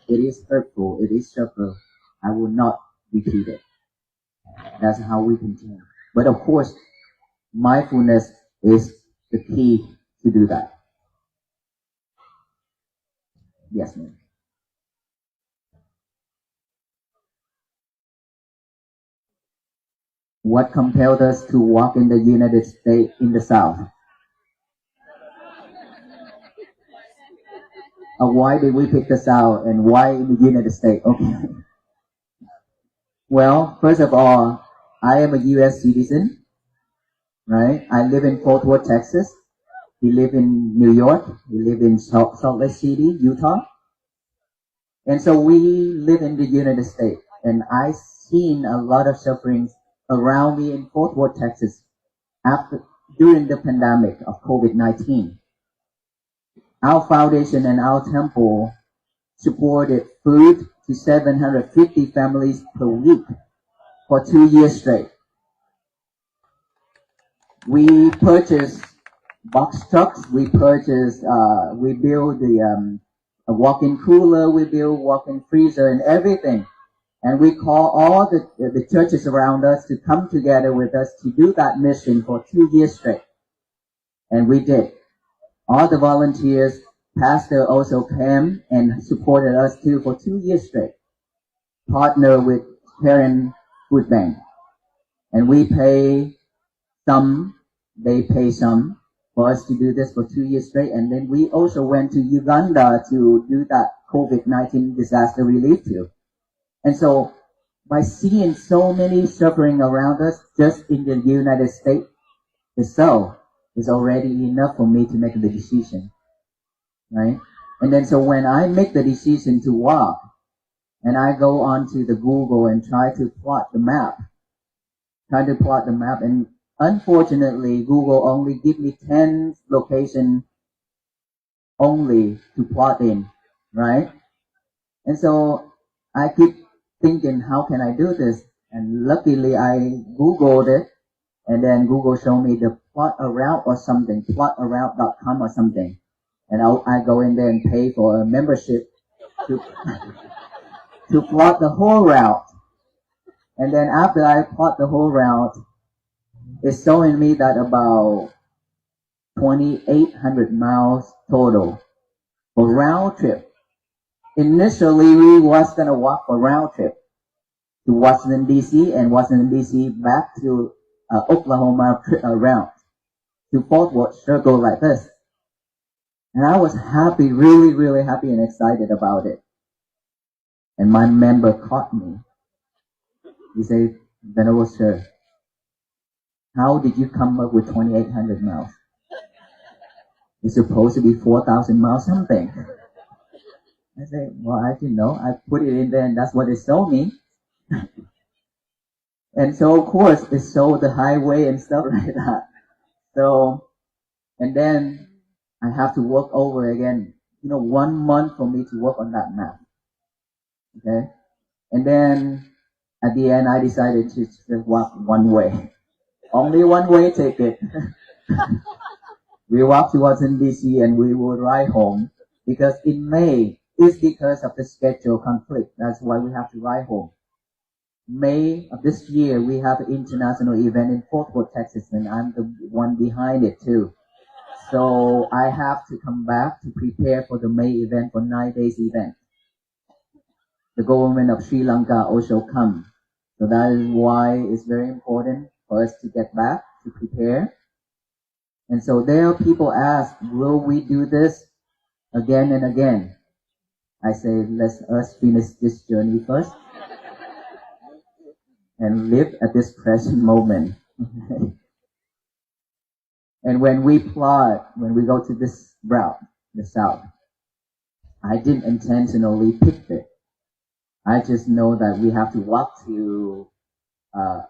Speaker 3: it is hurtful, it is sharper. I will not repeat it. That's how we can change. But of course, mindfulness is the key to do that. Yes, ma'am. What compelled us to walk in the United States in the South? Why did we pick the South and why in the United States? Okay. Well, first of all, I am a U.S. citizen, right? I live in Fort Worth, Texas. We live in New York. We live in Salt Lake City, Utah. And so we live in the United States. And I've seen a lot of sufferings around me in Fort Worth, Texas, during the pandemic of COVID-19. Our foundation and our temple supported food to 750 families per week for 2 years straight. We purchased box trucks. We built a walk-in cooler. We built walk-in freezer and everything. And we call all the churches around us to come together with us to do that mission for 2 years straight. And we did. All the volunteers, pastor also came and supported us too for 2 years straight. Partner with Parent Food Bank. And we pay some, they pay some for us to do this for 2 years straight. And then we also went to Uganda to do that COVID-19 disaster relief too. And so by seeing so many suffering around us just in the United States itself is already enough for me to make the decision, right? And then so when I make the decision to walk and I go onto the Google and try to plot the map, and unfortunately Google only give me 10 locations only to plot in, right? And so I keep thinking, how can I do this? And luckily I Googled it, and then Google showed me the plot a route or something, plotaroute.com or something. And I go in there and pay for a membership to, to plot the whole route. And then after I plot the whole route, it's showing me that about 2,800 miles total for round trip. Initially, we was gonna walk for round trip to Washington D.C. and Washington D.C. back to Oklahoma round to Fort Worth circle like this. And I was happy, really, really happy and excited about it. And my member caught me. He said, Venerable Sir, how did you come up with 2,800 miles? It's supposed to be 4,000 miles something. I said, well, I didn't know. I put it in there and that's what it showed me. And so, of course, it showed the highway and stuff like that. So, and then I have to work over again. 1 month for me to work on that map. Okay? And then at the end, I decided to just walk one way. Only one way ticket. We walked to Washington D.C. and we would ride home because in May, it's because of the schedule conflict. That's why we have to ride home. May of this year, we have an international event in Fort Worth, Texas, and I'm the one behind it too. So I have to come back to prepare for the May event for 9 days event. The government of Sri Lanka also come. So that is why it's very important for us to get back to prepare. And so there are people ask, will we do this again and again? I say, let's us finish this journey first and live at this present moment. And when we go to this route, the south, I didn't intentionally pick it. I just know that we have to walk to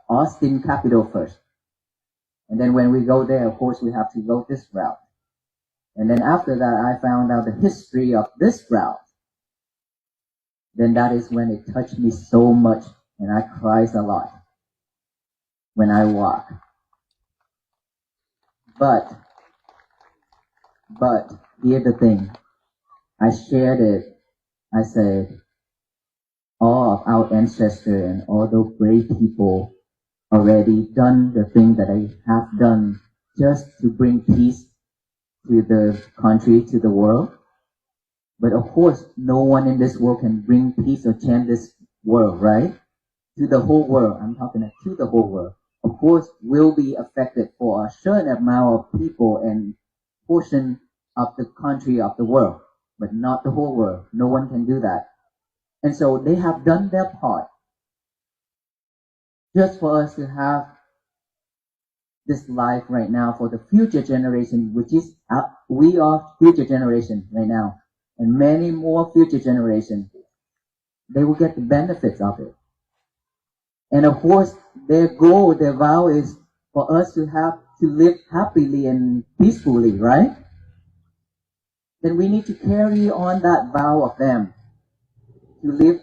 Speaker 3: Austin, capital first. And then when we go there, of course, we have to go this route. And then after that, I found out the history of this route. Then that is when it touched me so much, and I cried a lot when I walk. But here's the thing. I shared it. I said, all of our ancestors and all those brave people already done the thing that I have done just to bring peace to the country, to the world. But of course, no one in this world can bring peace or change this world, right? To the whole world. I'm talking to the whole world. Of course, will be affected for a certain amount of people and portion of the country of the world, but not the whole world. No one can do that. And so they have done their part just for us to have this life right now for the future generation, which is we are future generation right now, and many more future generations. They will get the benefits of it. And of course, their goal, their vow is for us to live happily and peacefully, right? Then we need to carry on that vow of them to live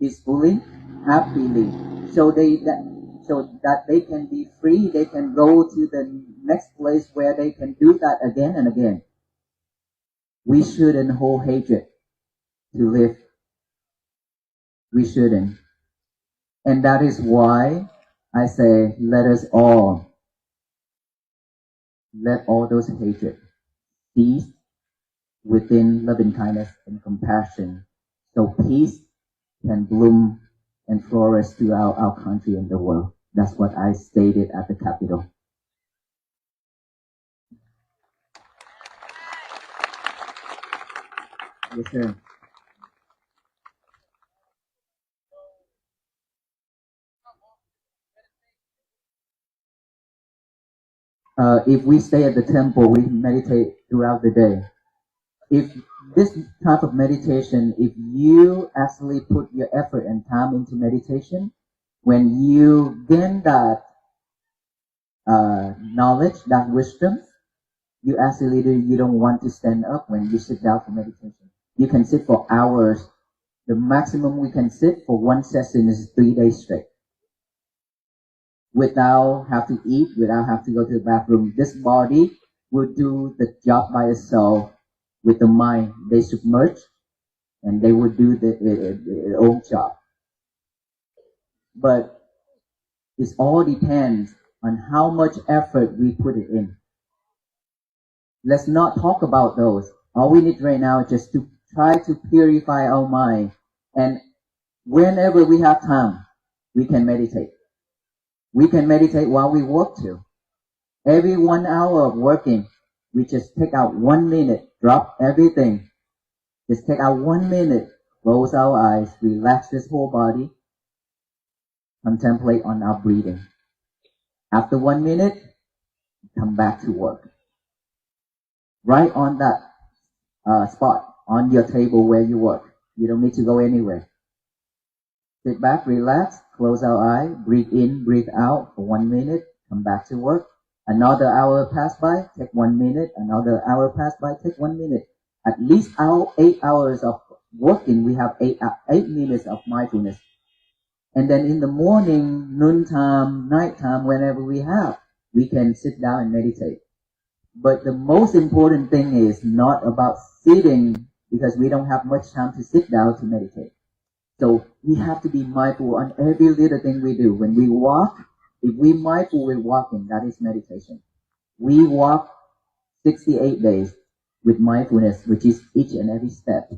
Speaker 3: peacefully, happily, so that they can be free, they can go to the next place where they can do that again and again. We shouldn't hold hatred to live. We shouldn't. And that is why I say, let all those hatred cease within loving kindness and compassion, so peace can bloom and flourish throughout our country and the world. That's what I stated at the Capitol. Yes, sir. If we stay at the temple, we meditate throughout the day. If this type of meditation, if you actually put your effort and time into meditation, when you gain that knowledge, that wisdom, you don't want to stand up when you sit down for meditation. You can sit for hours. The maximum we can sit for one session is 3 days straight. Without have to eat, without have to go to the bathroom. This body will do the job by itself with the mind. They submerge and they will do their own job. But it all depends on how much effort we put it in. Let's not talk about those. All we need right now is just to try to purify our mind. And whenever we have time, we can meditate. We can meditate while we work too. Every 1 hour of working, we just take out 1 minute, drop everything. Just take out 1 minute, close our eyes, relax this whole body, contemplate on our breathing. After 1 minute, come back to work. Right on that spot, on your table where you work. You don't need to go anywhere. Sit back, relax, close our eye, breathe in, breathe out for 1 minute, come back to work. Another hour pass by, take 1 minute. Another hour pass by, take 1 minute. At least 8 hours of working, we have 8 minutes of mindfulness. And then in the morning, noontime, nighttime, whenever we have, we can sit down and meditate. But the most important thing is not about sitting, because we don't have much time to sit down to meditate. So we have to be mindful on every little thing we do. When we walk, if we mindful with walking, that is meditation. We walk 68 days with mindfulness, which is each and every step.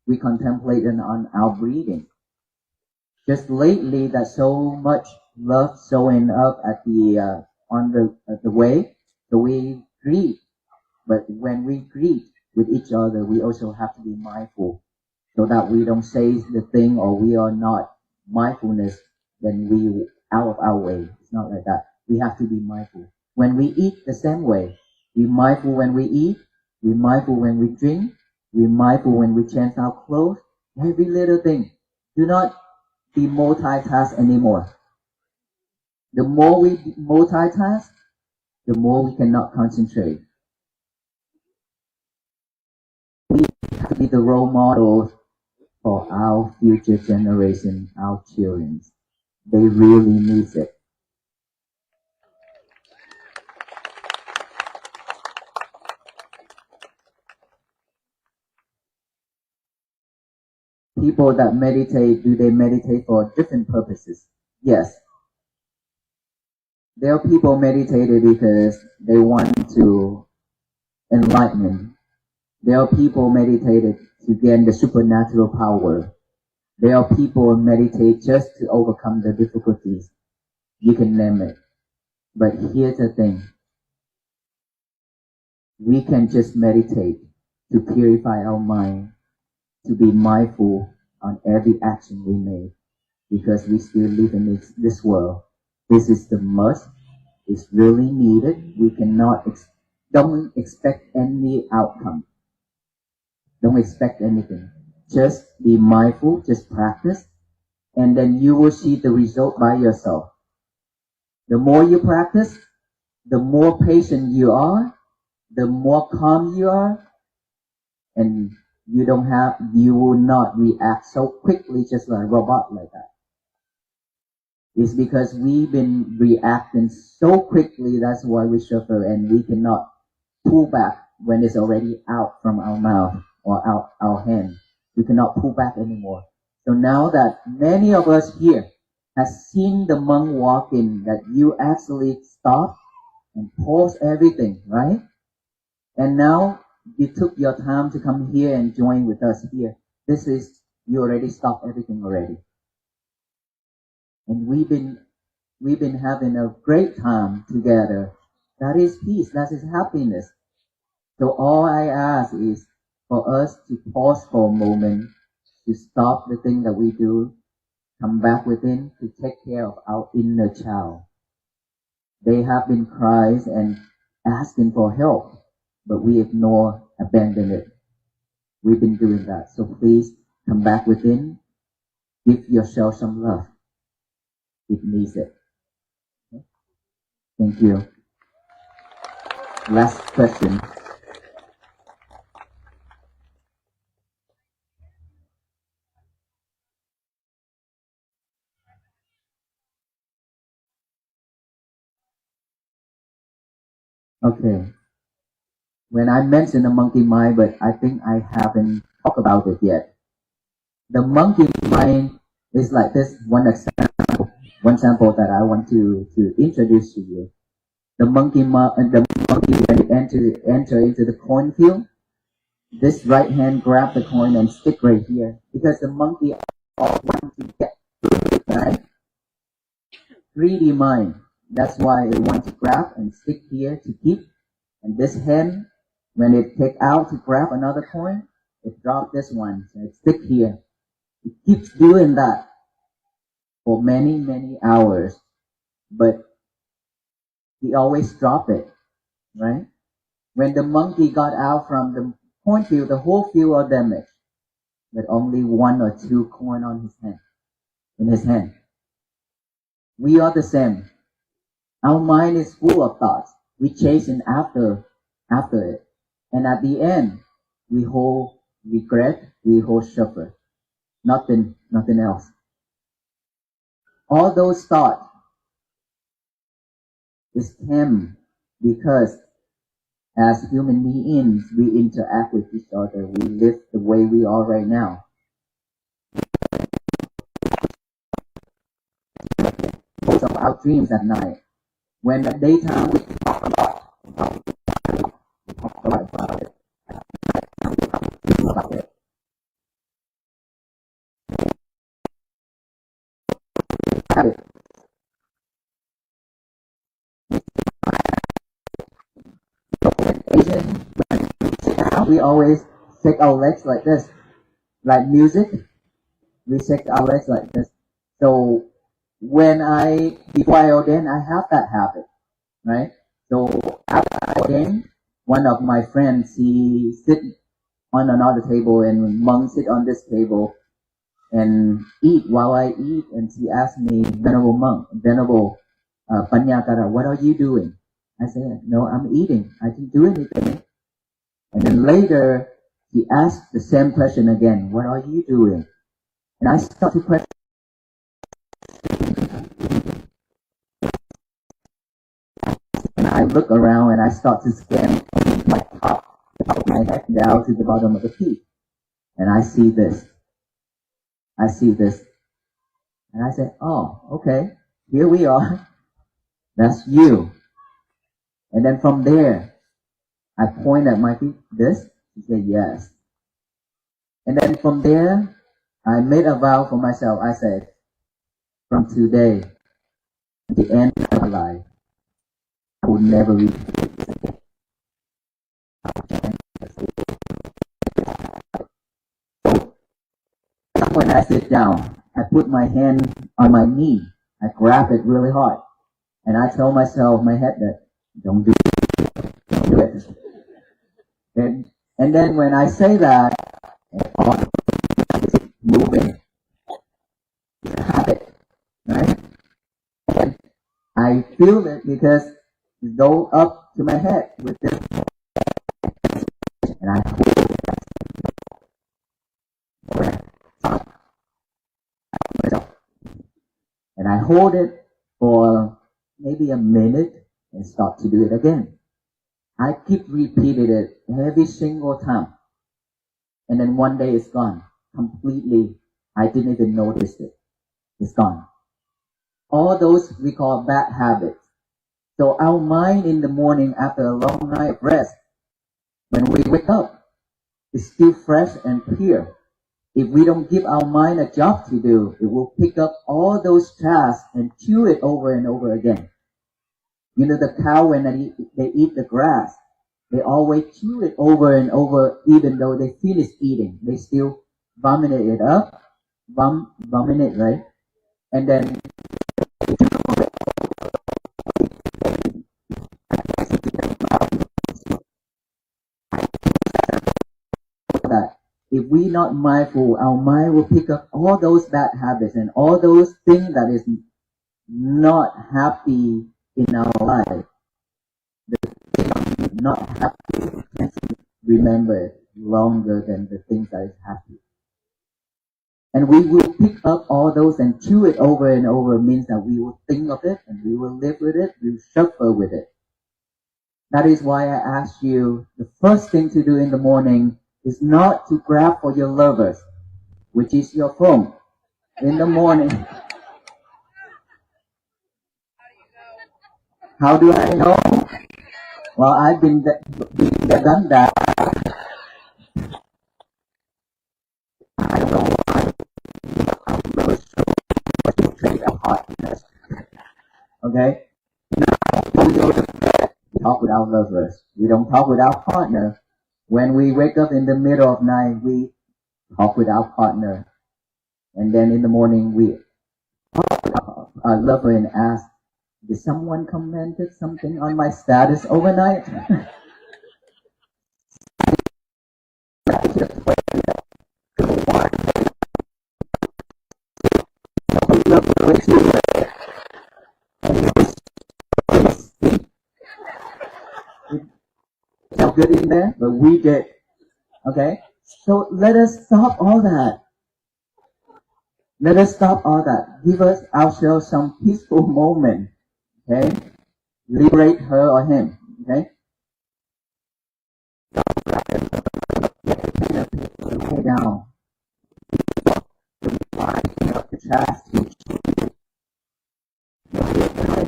Speaker 3: We contemplate on our breathing. Just lately, that so much love showing up at the on the way, so we greet. But when we greet with each other, we also have to be mindful, so that we don't say the thing or we are not mindfulness, then we out of our way. It's not like that. We have to be mindful. When we eat, the same way. Be mindful when we eat. Be mindful when we drink. Be mindful when we change our clothes. Every little thing. Do not be multitask anymore. The more we multitask, the more we cannot concentrate. We have to be the role models for our future generation, our children. They really need it. People that meditate, do they meditate for different purposes? Yes. There are people meditated because they want to enlightenment. There are people meditated to gain the supernatural power. There are people meditate just to overcome the difficulties. You can name it. But here's the thing. We can just meditate to purify our mind, to be mindful on every action we make, because we still live in this world. This is the must. It's really needed. We cannot, don't expect any outcome. Don't expect anything. Just be mindful, just practice, and then you will see the result by yourself. The more you practice, the more patient you are, the more calm you are, and you will not react so quickly just like a robot like that. It's because we've been reacting so quickly, that's why we suffer, and we cannot pull back when it's already out from our mouth or out our hand. We cannot pull back anymore. So now that many of us here have seen the monk walking, that you actually stop and pause everything, right? And now you took your time to come here and join with us here. This is, you already stopped everything already. And we've been having a great time together. That is peace, that is happiness. So all I ask is for us to pause for a moment, to stop the thing that we do, come back within to take care of our inner child. They have been crying and asking for help, but we ignore, abandon it. We've been doing that. So please come back within, give yourself some love. It needs it. Okay? Thank you. Last question. Okay. When I mentioned the monkey mind, but I think I haven't talked about it yet. The monkey mind is like this. One example that I want to introduce to you. The monkey when you enter into the cornfield, this right hand grab the coin and stick right here because the monkey all want to get it, right? 3D mind. That's why it wants to grab and stick here to keep. And this hen, when it take out to grab another coin, it drop this one, so it stick here. It keeps doing that for many, many hours, but he always drop it, right? When the monkey got out from the cornfield, the whole field was damaged, but only 1 or 2 coin on his hand, in his hand. We are the same. Our mind is full of thoughts. We chasing after it. And at the end, we hold regret, we hold suffer. Nothing else. All those thoughts is came because as human beings, we interact with each other. We live the way we are right now. Most of our dreams at night. When at daytime we talk a lot about it. About it. Habit. Asian, we always shake our legs like this. Like music, we shake our legs like this. So when before I ordain, I have that habit, right? So after I ordain, one of my friends, he sit on another table and monk sit on this table and eat while I eat. And she asked me, Venerable monk, Venerable Panyakara, what are you doing? I said, no, I'm eating. I didn't do anything. And then later, he asked the same question again, what are you doing? And I started to question. And I look around and I start to scan my top of my head down to the bottom of the feet. And I see this. I see this. And I said, oh, okay, here we are. That's you. And then from there, I point at my feet, this? He said, yes. And then from there, I made a vow for myself. I said, from today, at the end of my life, I will never repeat this again. So when I sit down, I put my hand on my knee. I grab it really hard. And I tell myself, my head, that don't do it. Don't do it. And then when I say that, it's moving. It's a habit, right? And I feel it because it goes up to my head with this. And I hold it. And I hold it for maybe a minute and start to do it again. I keep repeating it every single time. And then one day it's gone. Completely. I didn't even notice it. It's gone. All those we call bad habits. So our mind in the morning after a long night of rest, when we wake up, is still fresh and clear. If we don't give our mind a job to do, it will pick up all those tasks and chew it over and over again. You know, the cow, when they eat the grass, they always chew it over and over, even though they finish eating. They still vomit it up, vomit it, right? And then that if we're not mindful, our mind will pick up all those bad habits and all those things that is not happy in our life. The things not happy, remember it longer than the things that is happy. And we will pick up all those and chew it over and over. Means that we will think of it and we will live with it, we will suffer with it. That is why I asked you, the first thing to do in the morning is not to grab for your lovers, which is your phone, in the morning. How do I know? Well, I've been done that. I don't know why. I'm really sure what you trade of hotness. Okay? Now, we go to bed, we talk with our lovers. We don't talk with our partner. When we wake up in the middle of night, we talk with our partner. And then in the morning, we talk with our lover and ask, did someone commented something on my status overnight? It's not good in there, but we did. Okay? So let us stop all that. Let us stop all that. Give us ourselves some peaceful moment. Okay? Liberate her or him. Okay? Lay down. The chastity.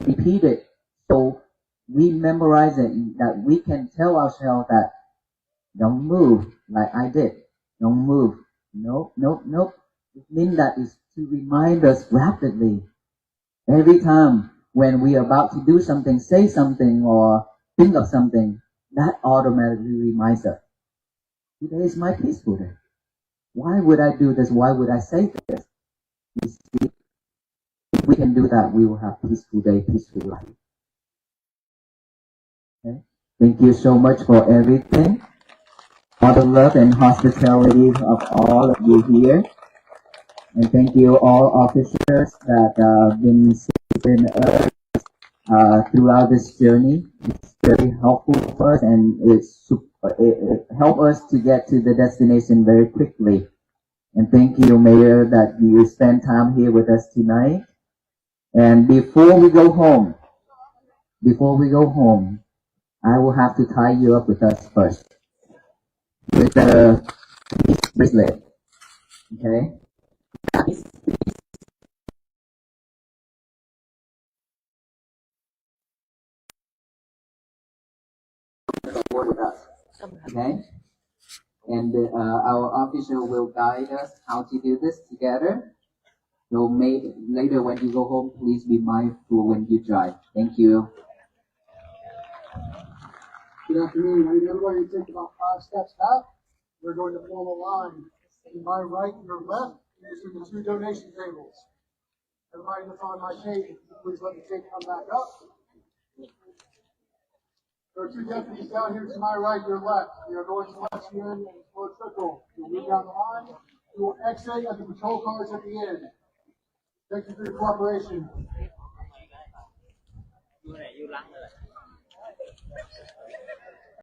Speaker 3: Repeat it. So we memorize it that we can tell ourselves that don't move like I did. Don't move. Nope, nope, nope. It means that is to remind us rapidly. Every time when we are about to do something, say something, or think of something, that automatically reminds us, today is my peaceful day. Why would I do this? Why would I say this? You see, if we can do that, we will have peaceful day, peaceful life. Okay? Thank you so much for everything. All the love and hospitality of all of you here. And thank you all officers that have been supporting us throughout this journey. It's very helpful for us, and it helped us to get to the destination very quickly. And thank you, Mayor, that you spent time here with us tonight. And before we go home, I will have to tie you up with us first with the bracelet. Okay? With us. Okay? And our officer will guide us how to do this together. So later when you go home, please be mindful when you drive. Thank you.
Speaker 4: Good afternoon. I need everybody to take about 5 steps back. We're going to form a line. To my right and your left, facing the 2 donation tables. Everybody that's on my tape, please let the tape come back up. There are 2 deputies down here to my right and your left. We are going to let you in and slow trickle. You'll move down the line. You will exit at the patrol cars at the end. Thank you for your cooperation.